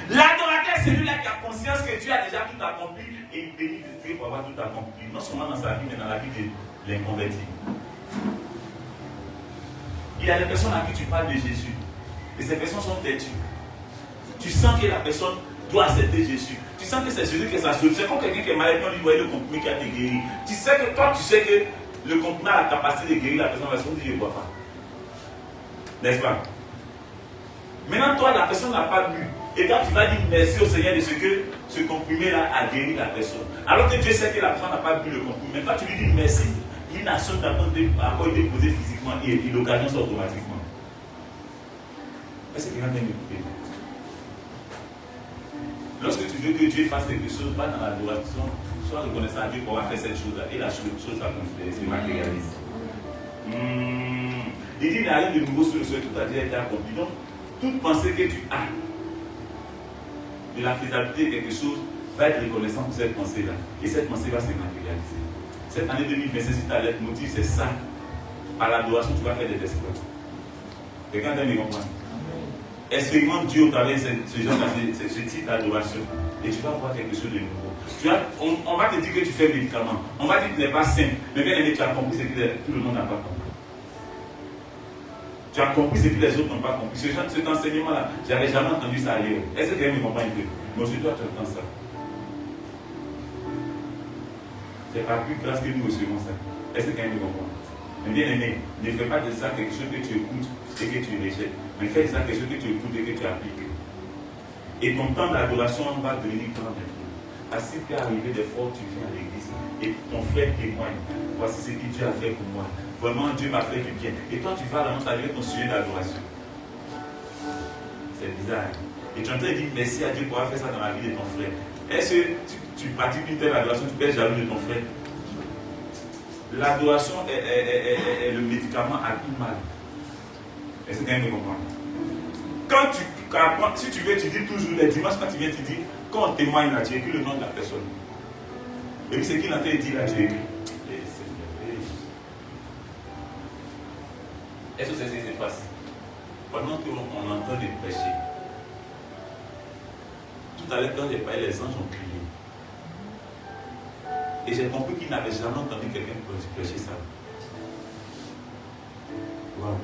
L'adorateur, c'est celui-là qui a conscience que Dieu a déjà tout accompli et il bénit de Dieu pour avoir tout accompli. Non seulement dans sa vie, mais dans la vie de l'inconverti. Il y a des personnes à qui tu parles de Jésus. Et ces personnes sont têtues. Tu sens que la personne doit accepter Jésus. Tu sens que c'est Jésus qui est sa solution. C'est comme quelqu'un qui est malade, on lui voit le comprimé qui a été guéri. Tu sais que toi, tu sais que le comprimé a la capacité de guérir la personne, parce qu'on dit je ne vois pas. N'est-ce pas? Maintenant, toi, la personne n'a pas bu. Et quand tu vas dire merci au Seigneur de ce que ce comprimé-là a guéri la personne. Alors que Dieu sait que la personne n'a pas bu le comprimé. Mais quand tu lui dis merci, une action n'a pas été posée physiquement et l'occasion sort automatiquement. Est-ce que quelqu'un vient m'écouter? Lorsque tu veux que Dieu fasse quelque chose, va dans l'adoration, sois reconnaissant à Dieu pour avoir fait cette chose-là. Et la chose va se matérialiser. Il dit, il n'y a rien de nouveau sur le sol, tout a déjà été accompli. Donc, toute pensée que tu as de la faisabilité de quelque chose va être reconnaissant pour cette pensée-là. Et cette pensée va se matérialiser. Cette année 2026, si tu as l'être motif, c'est ça. Par l'adoration, tu vas faire des exploits. Quelqu'un doit me comprendre. Expérimente Dieu au travers de ce type d'adoration. Et tu vas voir quelque chose de nouveau. On va te dire que tu fais le médicament. On va dire que tu n'es pas sain. Mais bien aimé, tu as compris ce que tout le monde n'a pas compris. Tu as compris ce que les autres n'ont pas compris. Cet enseignement-là, je n'avais jamais entendu ça ailleurs. Est-ce que quelqu'un me comprend un peu? Mais aujourd'hui, toi, tu entends ça. C'est par plus grâce que nous recevons ça. Est-ce que quelqu'un me comprend? Mais bien aimé, ne fais pas de ça quelque chose que tu écoutes et que tu rejettes. Mais fais ça quelque chose que tu écoutes et que tu appliques. Et ton temps d'adoration va devenir grand maintenant. Ainsi peut arriver des fois où tu viens à l'église et ton frère témoigne. Voici ce que Dieu a fait pour moi. Vraiment, Dieu m'a fait du bien. Et toi, tu vas là, ça devient ton sujet d'adoration. C'est bizarre. Et tu es en train de dire merci à Dieu pour avoir fait ça dans la vie de ton frère. Est-ce que tu pratiques une telle adoration, tu peux être jaloux de ton frère? L'adoration est le médicament à tout mal. Est-ce que quelqu'un me comprend? Quand tu apprends, si tu veux, tu dis toujours les dimanches, quand tu viens, tu dis, quand on témoigne là, tu écris le nom de la personne. Et puis ce qu'il a fait dire là, tu écris. Est-ce que c'est ce qui se passe? Pendant qu'on entend des prêcher, tout à l'heure, quand j'ai parlé, les anges ont crié. Et j'ai compris qu'ils n'avaient jamais entendu quelqu'un prêcher ça. Waouh!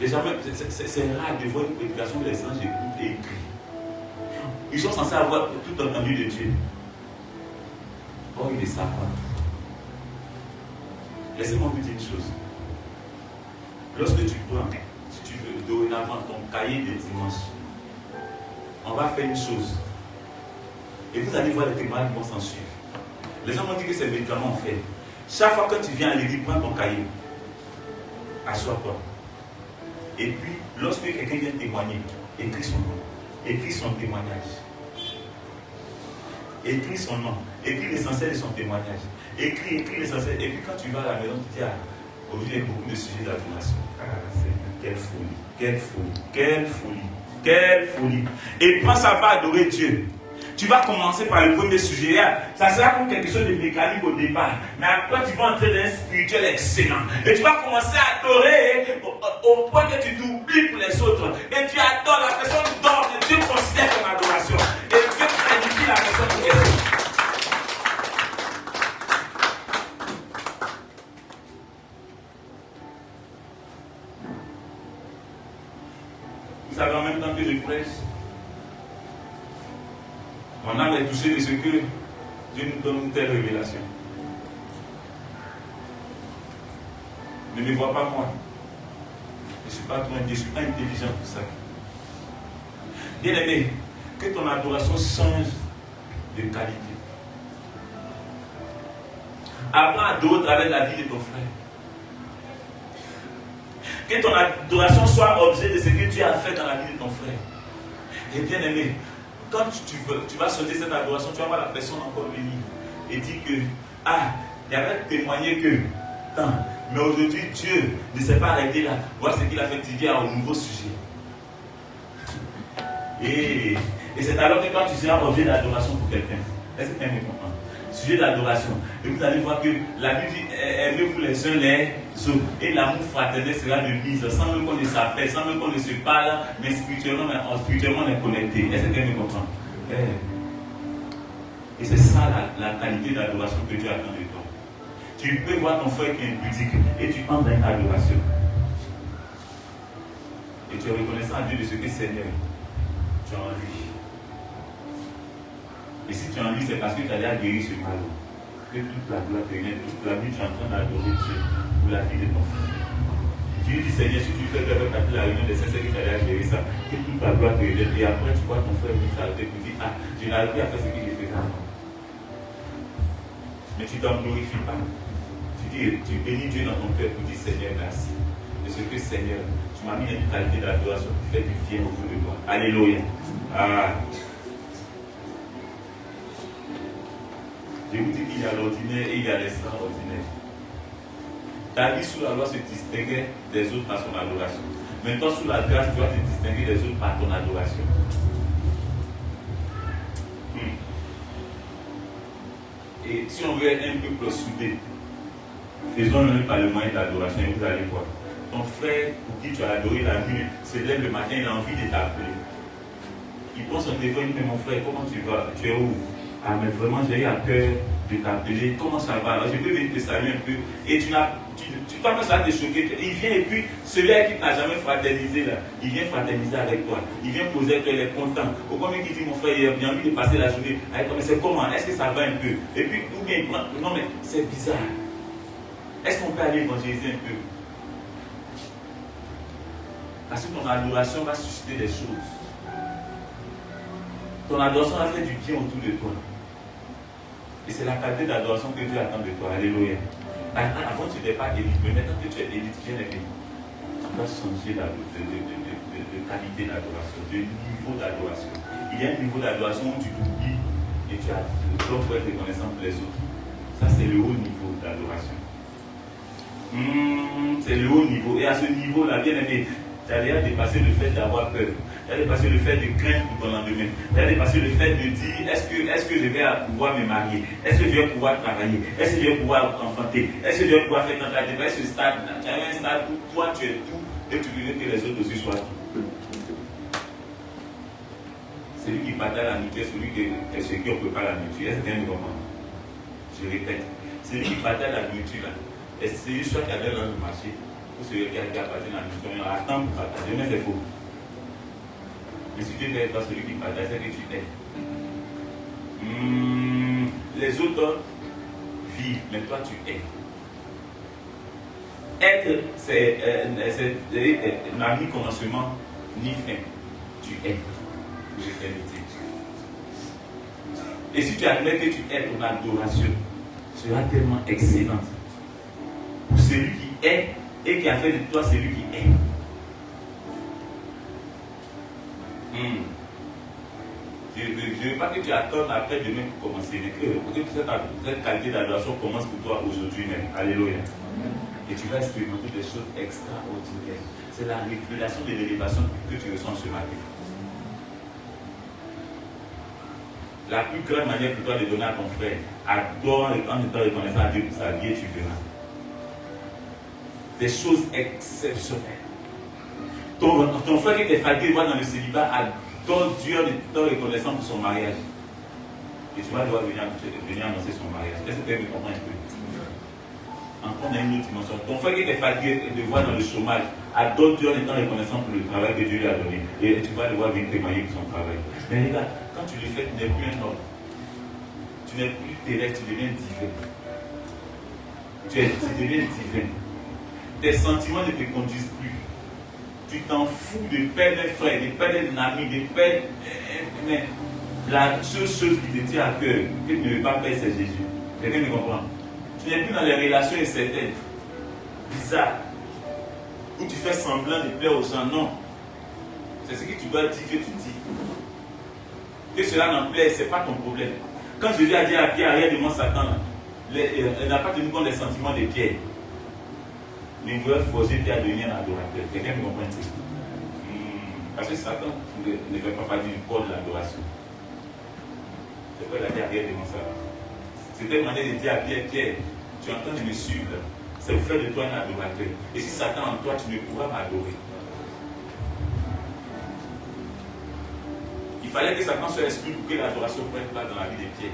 C'est rare de voir une prédication où les anges écoutent et crient. Ils sont censés avoir tout entendu de Dieu. Or, ils ne savent pas. Laissez-moi vous dire une chose. Lorsque tu prends, si tu veux, dorénavant ton cahier de dimanche, on va faire une chose. Et vous allez voir les témoignages qui vont s'en suivre. Les gens m'ont dit que c'est médicament en fait. Chaque fois que tu viens à l'église, prends ton cahier. Assois-toi. Et puis, lorsque quelqu'un vient témoigner, écris son nom, écris son témoignage. Écris son nom, écris l'essentiel de son témoignage. Écris l'essentiel. Et puis quand tu vas à la maison, tu dis, aujourd'hui il y a beaucoup de sujets d'adoration. Quelle folie, quelle folie, quelle folie, quelle folie. Et quand ça va adorer Dieu, tu vas commencer par le premier sujet. Ça sera comme quelque chose de mécanique au départ. Mais après, tu vas entrer dans un spirituel excellent. Et tu vas commencer à adorer au point que tu t'oublies pour les autres. Et tu adores, la personne dort. Et Dieu considère ton adoration. Et Dieu planifie la personne pour les autres. Vous savez, en même temps que je prêche, mon âme est touchée de ce que Dieu nous donne une telle révélation. Ne me vois pas moi. Je ne suis pas trop intelligent, je ne suis pas intelligent pour ça. Bien aimé, que ton adoration change de qualité. Apprends à adorer à travers la vie de ton frère. Que ton adoration soit objet de ce que Dieu a fait dans la vie de ton frère. Et bien aimé, quand tu vas sauter cette adoration, tu vas voir la personne encore venir et dire que, il avait témoigné que, mais aujourd'hui Dieu ne s'est pas arrêté là. Voilà ce qu'il a fait dire à un nouveau sujet. Et c'est alors que quand tu seras objet d'adoration pour quelqu'un, est-ce que quelqu'un me comprend? Sujet d'adoration. Et vous allez voir que la Bible dit, aimez-vous les uns les autres. Et l'amour fraternel sera de mise, sans même qu'on ne s'appelle, sans même qu'on ne se parle, mais spirituellement on est connecté. Est-ce que quelqu'un me comprend? Et c'est ça la qualité d'adoration que Dieu attend de toi. Tu peux voir ton frère qui est impudique et tu entres dans une adoration. Et tu es reconnaissant à Dieu de ce que Seigneur, tu es en lui. Et si tu es en lui, c'est parce que tu as déjà guéri ce mal. Que toute la gloire te vienne, toute la vie, tu es en train d'adorer Dieu pour la vie de ton frère. Dieu dit, Seigneur, si tu fais avec la réunion des saints, c'est que tu as déjà guéri ça. Que toute la gloire te vienne. Et après, tu vois ton frère venir s'arrêter pour dire, je n'arrive plus à faire ce que j'ai fait avant. Mais tu ne t'en glorifies pas. Tu bénis Dieu dans ton cœur pour dire, Seigneur, merci. De ce que, Seigneur, tu m'as mis une qualité d'adoration qui fait du bien autour de toi. Alléluia. Je vous dis qu'il y a l'ordinaire et il y a l'extraordinaire. Ta vie sous la loi se distinguait des autres par son adoration. Maintenant, sous la grâce, tu dois te distinguer des autres par ton adoration. Et si on veut être un peu plus soudé, faisons-le par le moyen de l'adoration et vous allez voir. ton frère pour qui tu as adoré la nuit se lève le matin, il a envie de t'appeler. Il prend son téléphone, il dit, mais mon frère, comment tu vas? Tu es où? Ah, mais vraiment, j'ai eu à cœur de t'appeler. Comment ça va? Alors, je peux venir te saluer un peu. Et tu commences à te choquer. Il vient et puis, celui-là qui n'a jamais fraternisé, là, il vient fraterniser avec toi. Il vient poser avec toi, il est content. Au combien qui dit, mon frère, il a envie de passer la journée avec toi. Mais c'est comment? Est-ce que ça va un peu? Et puis, ou bien, non, mais c'est bizarre. Est-ce qu'on peut aller évangéliser un peu? Parce que ton adoration va susciter des choses. Ton adoration va faire du bien autour de toi. Et c'est la qualité d'adoration que Dieu attend de toi. Alléluia. Avant, tu n'étais pas élite, mais maintenant que tu es élite, bien aimé, tu dois changer de qualité d'adoration, de niveau d'adoration. Il y a un niveau d'adoration où tu t'oublies et tu as le temps pour être reconnaissant pour les autres. Ça, c'est le haut niveau d'adoration. C'est le haut niveau. Et à ce niveau-là, bien aimé, tu as déjà dépassé le fait d'avoir peur. Tu as dépassé le fait de craindre pour ton lendemain. Tu as dépassé le fait de dire est-ce que je vais pouvoir me marier? Est-ce que je vais pouvoir travailler? Est-ce que je vais pouvoir enfanter? Est-ce que je vais pouvoir faire tant de choses? Ce stade, tu as un stade où toi tu es tout et tu veux que les autres aussi soient tout. Celui qui partage la nourriture, celui qui est chez qui on ne peut pas la nourriture. Est-ce que tu comprends? Je répète. Celui qui partage la nourriture là, et c'est celui soit qui a dans le marché, ou celui qui a partagé la nourriture, on attend pour partager, mais c'est faux. Mais si tu n'es pas celui qui partage, c'est que tu es. Les autres vivent, mais toi tu es. Être, c'est n'a ni commencement ni fin. Tu es pour l'éternité. Et si tu admets que tu es, ton adoration sera tellement excellente pour celui qui est et qui a fait de toi celui qui est. Je ne veux pas que tu attendes après demain pour commencer, mais que cette qualité d'adoration commence pour toi aujourd'hui même. Alléluia. Et tu vas expérimenter des choses extraordinaires. C'est la révélation de l'élévation que tu ressens ce matin. La plus grande manière pour toi de donner à ton frère, adore en étant reconnaissant à Dieu pour sa vie et tu verras. Des choses exceptionnelles. Ton frère qui était fatigué voit dans le célibat, adore Dieu en étant reconnaissant pour son mariage. Et tu vas devoir venir annoncer son mariage. Est-ce que tu me comprends un peu? Encore dans une autre dimension. Ton frère qui était fatigué de voir dans le chômage, adore Dieu en étant reconnaissant pour le travail que Dieu lui a donné. Et tu vas devoir venir témoigner pour son travail. Mais regarde, quand tu le fais, tu n'es plus un homme. Tu n'es plus terrestre, tu deviens divin. Tu deviens divin. Tes sentiments ne te conduisent plus. Tu t'en fous de perdre un frère, de perdre un ami, de perdre. Mais la seule chose qui te tient à cœur, que tu ne veux pas perdre, c'est Jésus. Quelqu'un me comprend? Tu n'es plus dans les relations incertaines, bizarres, où tu fais semblant de plaire aux gens. Non. C'est ce que tu dois dire que tu dis. Que cela n'en plaît, ce n'est pas ton problème. Quand Jésus a dit à Pierre, arrête de moi Satan, il n'a pas tenu compte des sentiments de Pierre. Il voulait forcer Pierre à devenir un adorateur. Quelqu'un me comprend? Parce que Satan ne fait pas partie du corps de l'adoration. C'est pourquoi il a dit arrête de moi Satan. C'était une manière de dire à Pierre, Pierre, tu es en train de me suivre. C'est pour faire de toi un adorateur. Et si Satan en toi, tu ne pourras m'adorer. Il fallait que Satan soit exclu pour que l'adoration prenne place dans la vie de Pierre.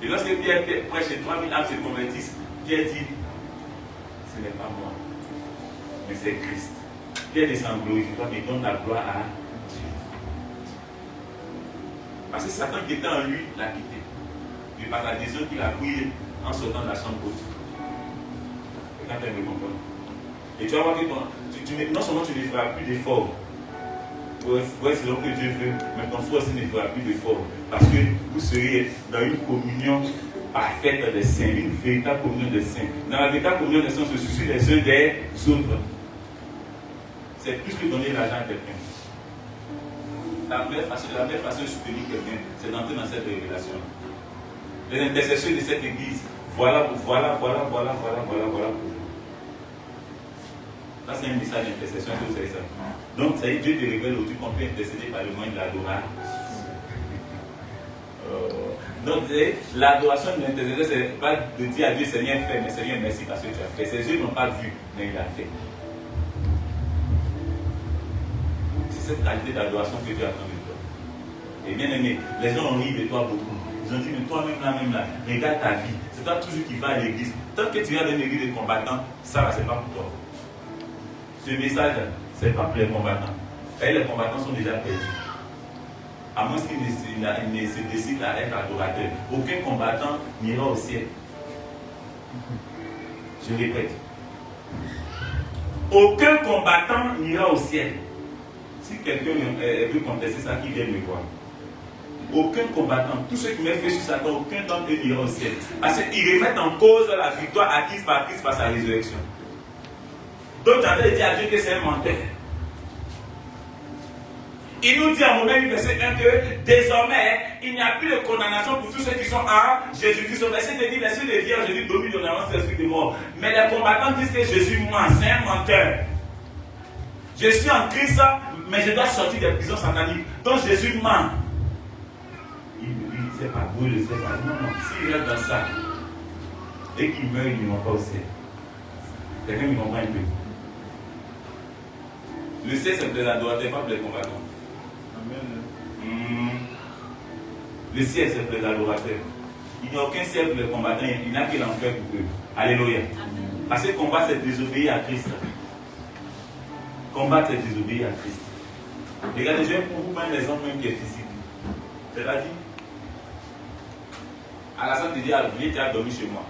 Et lorsque Pierre prêche et 3000 âmes se convertissent, Pierre dit, ce n'est pas moi, mais c'est Christ. Pierre descend glorifié, mais donne la gloire à Dieu. Parce que Satan qui était en lui l'a quitté. Et par la décision qu'il a prise en sortant de la chambre haute. Et quand elle me comprend. Et tu vas voir que non seulement tu ne feras plus d'efforts. Ouais, c'est donc que Dieu veut, mais ton frère aussi ne fera plus d'efforts. Parce que vous serez dans une communion parfaite des saints, une véritable communion des saints. Dans la véritable communion des saints, on se soucie les uns des autres. C'est plus que donner l'argent à quelqu'un. La meilleure façon de soutenir quelqu'un, c'est d'entrer dans cette révélation. Les intercesseurs de cette église, voilà. Là, c'est un message d'intercession, vous savez ça. Donc, ça y est, Dieu te révèle aujourd'hui qu'on peut intercéder par le moyen de l'adoration. Donc, l'adoration de l'intercession, c'est pas de dire à Dieu, Seigneur, fais, mais Seigneur, merci parce que tu as fait. Ses yeux n'ont pas vu, mais il a fait. C'est cette qualité d'adoration que Dieu attend de toi. Et bien aimé, les gens ont ri de toi beaucoup. Ils ont dit, mais toi-même là, regarde ta vie. C'est toi toujours qui vas à l'église. Tant que tu viens d'une église de combattants, ça va, c'est pas pour toi. Ce message, c'est pas pour les combattants. Et les combattants sont déjà perdus. À moins qu'ils ne se décident à être adorateurs. Aucun combattant n'ira au ciel. Je répète. Aucun combattant n'ira au ciel. Si quelqu'un veut contester ça, qu'il vienne me voir. Aucun combattant, tous ceux qui mettent fait sur Satan, aucun d'entre eux n'ira au ciel. Parce qu'ils remettent en cause la victoire acquise par Christ par sa résurrection. Donc, tu as dit à Dieu que c'est un menteur. Il nous dit à Romains verset 1 que désormais, il n'y a plus de condamnation pour tous ceux qui sont en Jésus-Christ. Au verset 2 dit, les cieux des vierges, Jésus domine de l'avance de l'esprit de mort. Mais les combattants disent que Jésus ment, c'est un menteur. Je suis en Christ, mais je dois sortir des prisons sataniques. Donc Jésus ment. Il ne sait pas, vous ne le savez pas. Non, s'il reste dans ça, et qu'il meurt, il ne va pas au ciel. Quelqu'un me comprend un peu. Le ciel, c'est pour les adorateurs, pas pour les combattants. Le ciel, c'est pour les adorateurs. Il n'y a aucun ciel pour les combattants, il n'y a que l'enfer pour eux. Alléluia. Parce que combattre, c'est désobéir à Christ. Combattre, c'est désobéir à Christ. Regardez, je vais pour vous prendre l'exemple même qui est physique. C'est-à-dire, à la salle de Dieu, tu as dormi chez moi.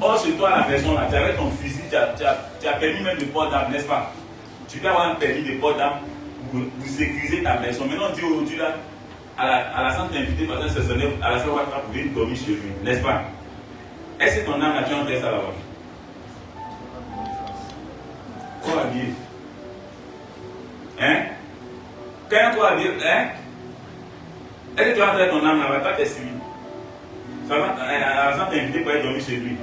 Or, chez toi, à la maison, là, tu avais ton fusil, tu as permis même de port d'armes, n'est-ce pas? Tu peux avoir un permis de port d'armes pour sécuriser ta maison. Maintenant, on dit aujourd'hui, là, à la salle d'invité, parce que c'est sonné, à la salle où tu vas pouvoir dormir chez lui, n'est-ce pas? Est-ce que ton âme a-tu entré ça là-bas? Quoi habillé? Hein? Quand toi habillé, hein? Est-ce que tu vas entrer ton âme là-bas? Toi, tu es suivi. Ça va, à la salle d'invité pour aller dormir chez lui.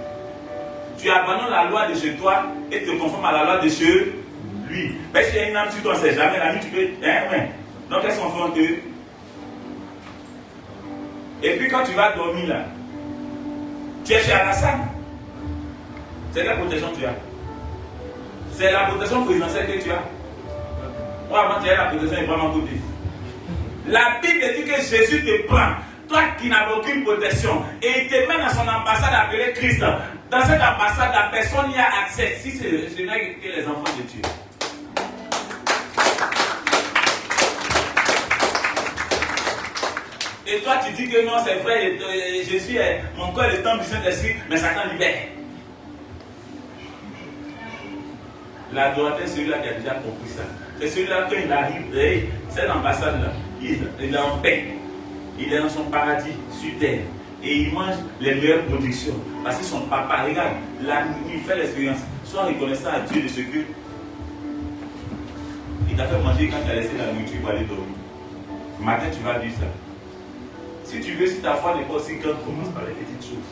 Tu abandonnes la loi de chez toi et te conformes à la loi de chez lui. Mais s'il y a une âme sur toi, on ne sait jamais, la nuit, tu peux. Hein, ouais. Donc, qu'est-ce qu'on fait entre eux? Et puis, quand tu vas dormir là, tu es chez Alassane. C'est quelle protection tu as? C'est la protection présidentielle que tu as. Moi, avant, tu as la protection vraiment côté. La Bible dit que Jésus te prend. Toi qui n'avais aucune protection, et il te met dans son ambassade appelée Christ. Dans cette ambassade, la personne n'y a accès. Si ce n'est que les enfants de Dieu. Et toi, tu dis que non, c'est vrai, Jésus est mon corps, le temple du Saint-Esprit, mais Satan libère. L'adorateur, c'est celui-là qui a déjà compris ça. C'est celui-là, quand il arrive, cette ambassade-là, il est en paix. Il est dans son paradis sur terre et il mange les meilleures productions. Parce que son papa, regarde, la nuit, il fait l'expérience. Sois reconnaissant à Dieu de ce que il t'a fait manger quand tu as laissé la nourriture pour aller dormir. Matin, tu vas dire ça. Si tu veux, si ta foi n'est pas aussi grande, commence par les petites choses.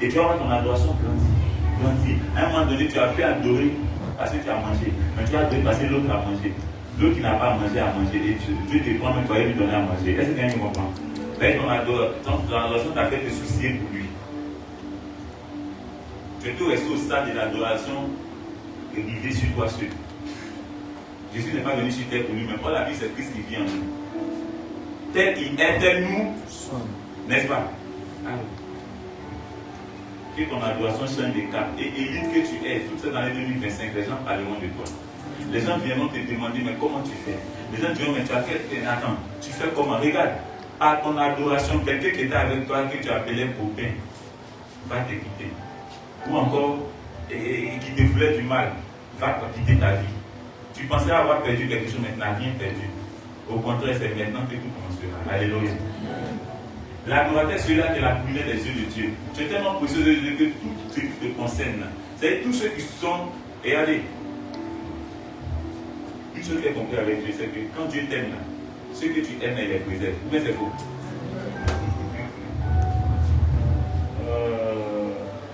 Et tu vas voir ton adoration grandir. À un moment donné, tu as pu adorer parce que tu as mangé. Mais tu as adorer parce que l'autre a mangé. L'autre qui n'a pas mangé à manger, et Dieu te prend, mais tu vas lui donner à manger. Est-ce que quelqu'un comprend? Ton adoration t'a fait te soucier pour lui. Tu es tout resté au stade de l'adoration et vivre sur toi seul. Jésus n'est pas venu sur terre pour nous, mais pour la vie, c'est Christ qui vit en nous. Tel il est, tel nous sommes. N'est-ce pas? Alors, que ton adoration change de cap et évite que tu es. Toute cette année 2025, les gens parleront de toi. Les gens viendront te demander, mais comment tu fais? Les gens diront, mais tu as quelqu'un. Attends, tu fais comment? Regarde, par ton adoration, quelqu'un qui était avec toi, que tu appelais copain, va te quitter. Ou encore, qui te voulait du mal, va quitter ta vie. Tu pensais avoir perdu quelque chose, mais tu n'as rien perdu. Au contraire, c'est maintenant que tout commencera. Alléluia. L'adorateur, celui-là qui est la première des yeux de Dieu. Tu es tellement précieux de Dieu que tout ce qui te concerne, c'est tous ceux qui sont. Et allez, une chose qui est compris avec Dieu, c'est que quand Dieu t'aime, ce que tu aimes, il est préservé. Ou bien c'est faux?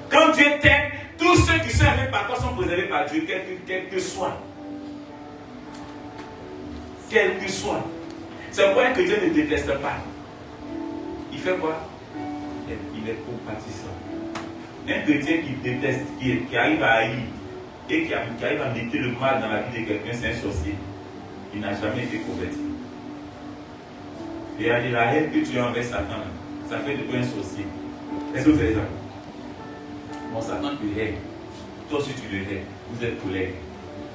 Quand Dieu t'aime, tous ceux qui sont aimés par toi sont préservés par Dieu, quel que soit. Quel que soit. C'est pourquoi un chrétien ne déteste pas. Il fait quoi? Il est compatissant. Un chrétien qui déteste, qui arrive à haïr et qui arrive à mettre le mal dans la vie de quelqu'un, c'est un sorcier. il n'a jamais été converti. Et elle dit, la haine que tu as envers Satan, ça fait de toi un sorcier. Est-ce que vous savez ça? Bon, Satan te hait. Toi aussi tu le hais. Vous êtes collègues.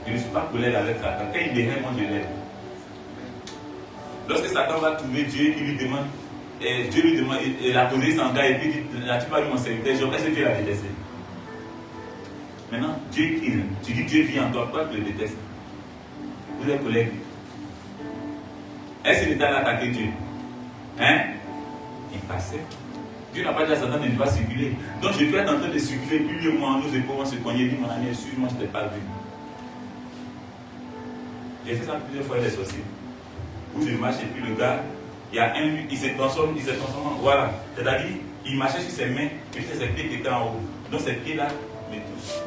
Je ne suis pas collègue avec Satan. Quand il me hait, moi je l'aime. Lorsque Satan va trouver Dieu, il lui demande, et Dieu lui demande, et la toléré s'en gars, et puis il dit, tu pas vu mon serviteur Job, est-ce que Dieu l'a détesté? Maintenant, Dieu qui, tu dis Dieu vit en toi, pourquoi tu le détestes? Vous êtes collègues. Est-ce qu'il est allé attaquer Dieu? Hein? Il passait. Dieu n'a pas dit à Satan de ne pas circuler. Donc je peux être en train de circuler, puis lui et moi, nous épaules, on se cognait, dit mon ami, excuse-moi, je ne t'ai pas vu. J'ai fait ça plusieurs fois, les sorciers. Où je marche et puis le gars, il y a un, il se transforme en, voilà. C'est-à-dire, il marchait sur ses mains, et puis ses pieds qui étaient en haut. Donc ses pieds-là me touchent.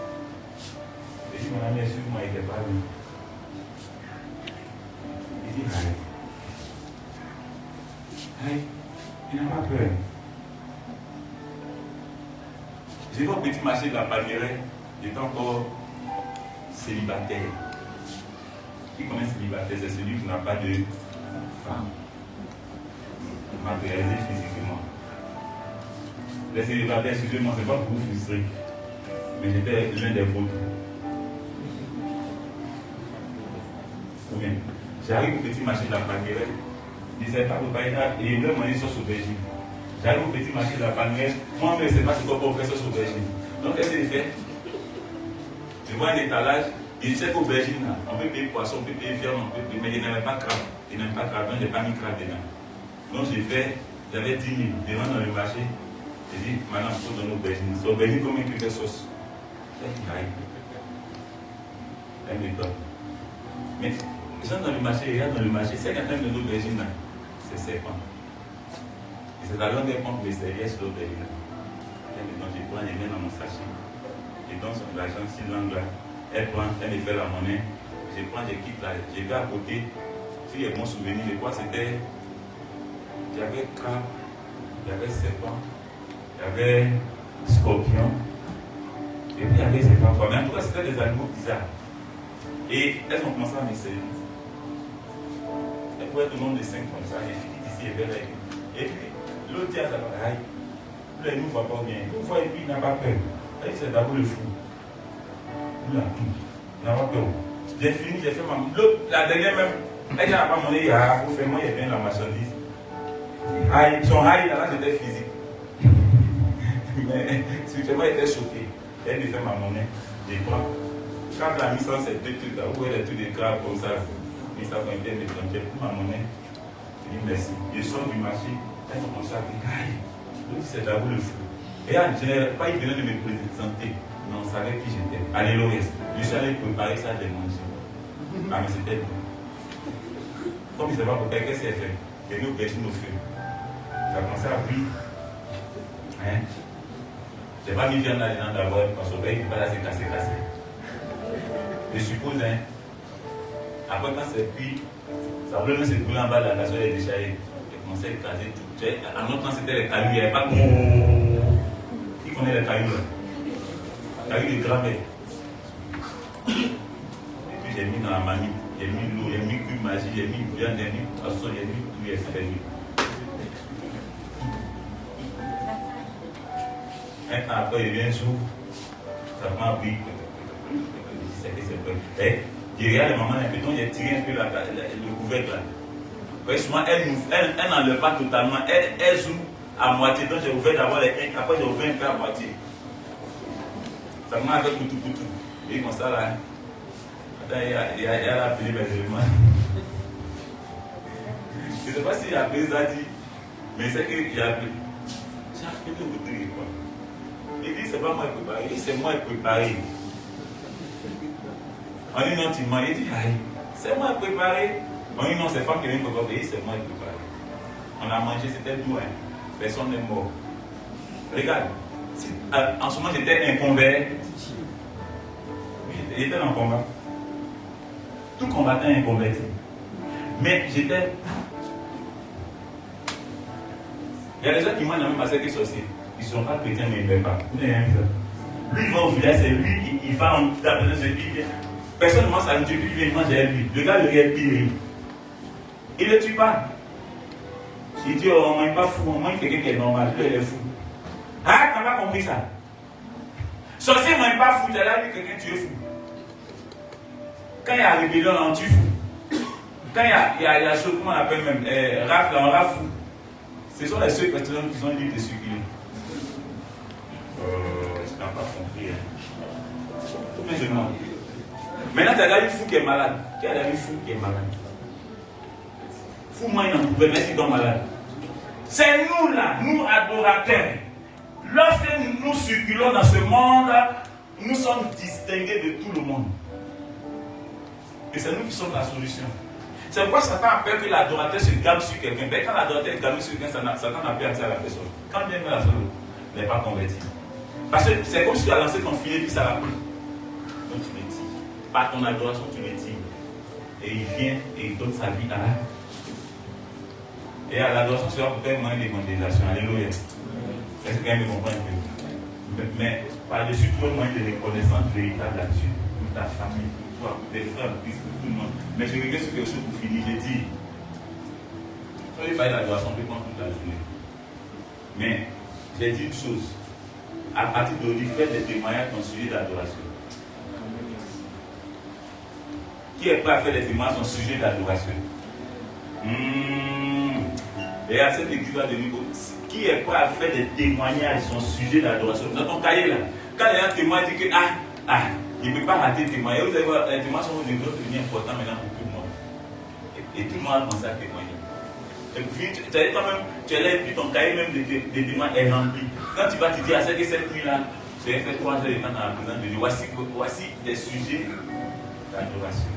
J'ai dit, mon ami, excuse-moi, il n'était pas vu. Il dit, allez. Allez, il n'a pas peur. J'ai vu au petit marché de la Palmeraie, j'étais encore célibataire. Qui connaît célibataire? C'est celui qui n'a pas de femme matérialisée physiquement. Les célibataires, excusez-moi, c'est pas pour vous frustrer, mais j'étais l'un des vôtres. J'arrive au petit marché de la Palmeraie, je ne sais pas pourquoi il et il voulait manger sauce aubergine. J'arrive au petit marché de la Palmeraie, moi je ne sais pas ce qu'on peut offrir sauce aubergine. Donc qu'est-ce qu'il fait? Je vois un étalage, il sait qu'aubergine, on peut payer poisson, on peut payer viande, on peut payer, mais il n'aimait pas crabe. Il n'aime pas crabe, donc je n'ai pas mis crabe dedans. Donc j'avais 10 000 devant dans le marché. J'ai dit, maintenant il faut donner aubergine. C'est aubergine combien tu fais sauce? Elle me donne. Mais les gens dans le marché, ils regardent dans le marché, c'est quelqu'un de l'aubergine là, c'est serpent. Et c'est la longue pompe de serviette sur l'aubergine. Donc je prends les mains dans mon sachet. Je donne l'argent sur l'angle là. Elle prend, elle me fait la monnaie. Je prends, je quitte là. Je vais à côté. S'il y a bon souvenir de quoi c'était. Il y avait crabe, il y avait serpent, il y avait scorpion. Et puis il y avait serpent quoi. Mais en tout cas, c'était des animaux bizarres. Et elles ont commencé à me servir. Elles pouvaient être au nombre de 5 comme ça. Les filles d'ici et vers là. Et puis l'autre dit à sa femme, il ne nous voit pas bien. Une fois, et puis il n'a pas peur. Elle dit, c'est d'abord le fou. Il n'a pas peur. J'ai fini, j'ai fait ma. La dernière même, elle n'a pas demandé, il faut faire moi, il y a bien la marchandise. Son aïe, là, j'étais physique. Mais spirituellement, elle était choquée. Elle me fait ma monnaie. Je prends. Quand elle a mis ça, ces deux trucs là, où elle a tous des crabes comme ça, mis ça quand elle me prend, j'ai pris ma monnaie. Je dis merci. Je sors du marché, elle commence à dire, aïe. C'est d'abord le fou. Et je n'avais pas eu besoin de me présenter. Non, on savait qui j'étais. Alléluia. Je suis allé préparer ça, j'ai mangé. Ah, mais c'était bon. Comme je ne sais pas pourquoi, qu'est-ce qu'elle fait? Elle nous pêche nos feux. Ça a commencé à briller. Hein? Je n'ai pas mis viande là-dedans d'abord, parce que il ne va pas se casser. Je suppose, hein. Après, quand c'est cuit, ça voulait même se brûler en bas de la casserole et déchailler. Elle commençait à écraser tout. En notre temps, c'était les cailloux, il n'y avait pas de. Qui connaît les cailloux là? Cailloux de grand-mère. Et puis j'ai mis dans la manip, j'ai mis l'eau, j'ai mis cube magie, j'ai mis viande, j'ai mis poisson, j'ai mis tout, j'ai fermé. Un temps après, il vient un jour, ça m'a pris. C'est que c'est vrai. Je regarde les mamans, j'ai tiré un peu le couvercle là. Souvent, elle n'enlève pas totalement, elle joue à moitié. Donc j'ai ouvert d'abord les 1, après j'ai ouvert un peu à moitié. Ça m'a fait tout. Et comme ça là, il a appelé mes éléments. Je ne sais pas si il a appelé ça dit, mais c'est qu'il a appelé. J'ai appelé vous dire quoi. Il dit c'est pas moi qui préparé, c'est moi qui préparé. On dit non, il m'a dit, c'est moi qui préparé. On dit non, c'est femme qui vient pour payer, c'est moi qui préparé. On a mangé, c'était doux, hein. Personne n'est mort. Regarde, en ce moment j'étais un convert. J'étais dans le combat. Tout combattant est converti. Mais j'étais. Il y a des gens qui m'ont même passé que sorcier. Ils ne sont pas chrétiens, mais ils ne veulent pas. Lui, il va au village, c'est lui, il va en tapant ce lui. Personne ne mange à Dieu, puis il mange à lui. Le gars le regarde, il ne le tue pas. Il dit, oh, on ne mange pas fou, on mange quelqu'un qui est normal. Lui, il est fou. Ah, tu n'as pas compris ça. Sorcier ne mange pas fou, tu as là, quelqu'un tu es fou. Quand il y a rébellion, on tue fou. Quand il y a chose, comment on appelle même, rafle, on rafle fou. Ce sont les seules personnes qui sont libres de circuler. Tu n'as pas compris. Mais je demande. Maintenant, tu as là une fou qui est malade. Tu as là une fou qui est malade. Fou, moi, il n'en pouvait pas, mais il est malade. C'est nous là, nous adorateurs. Lorsque nous circulons dans ce monde, nous sommes distingués de tout le monde. Et c'est nous qui sommes la solution. C'est pourquoi Satan a peur que l'adorateur se gamme sur quelqu'un. Mais quand l'adorateur est gammé sur quelqu'un, Satan n'a plus accès à la personne. Quand bien la personne n'est pas convertie. Parce que c'est comme si tu as lancé ton filet puis ça va plus. Donc tu le tires. Par ton adoration, tu le tires. Et il vient et il donne sa vie à la. Et à l'adoration, c'est peut-être moins d'évangélisation. Alléluia. Est-ce que quelqu'un me comprend un peu? Mais par-dessus tout, moins de reconnaissance véritable là-dessus. Pour ta famille, pour toi, pour tes frères, pour tout le monde. Mais je regrette sur quelque chose pour finir. J'ai dit, on ne peut pas parler d'adoration, on peut prendre toute la journée. Mais j'ai dit une chose. À partir d'aujourd'hui, faites des témoignages dans le sujet d'adoration. Qui est prêt à faire des témoignages dans le sujet d'adoration? Et à cette église-là de Nico, qui est prêt à faire des témoignages sur le sujet d'adoration? Dans ton cahier là, quand il y a un témoin dit que il ne peut pas rater le témoignage, vous allez voir, les témoignages sont devenus importants maintenant pour tout le monde. Et tout le monde a commencé à témoigner. Et puis tu as toi-même, tu es là et puis ton cahier même de témoins est rempli. Quand tu vas te dire à cette nuit-là, j'ai fait 3 heures de temps dans la présence de Dieu, voici des sujets d'adoration.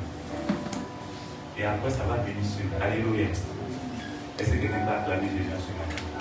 Et après ça va venir sur. Alléluia. Est-ce que quelqu'un va acclamer Jésus en ce moment?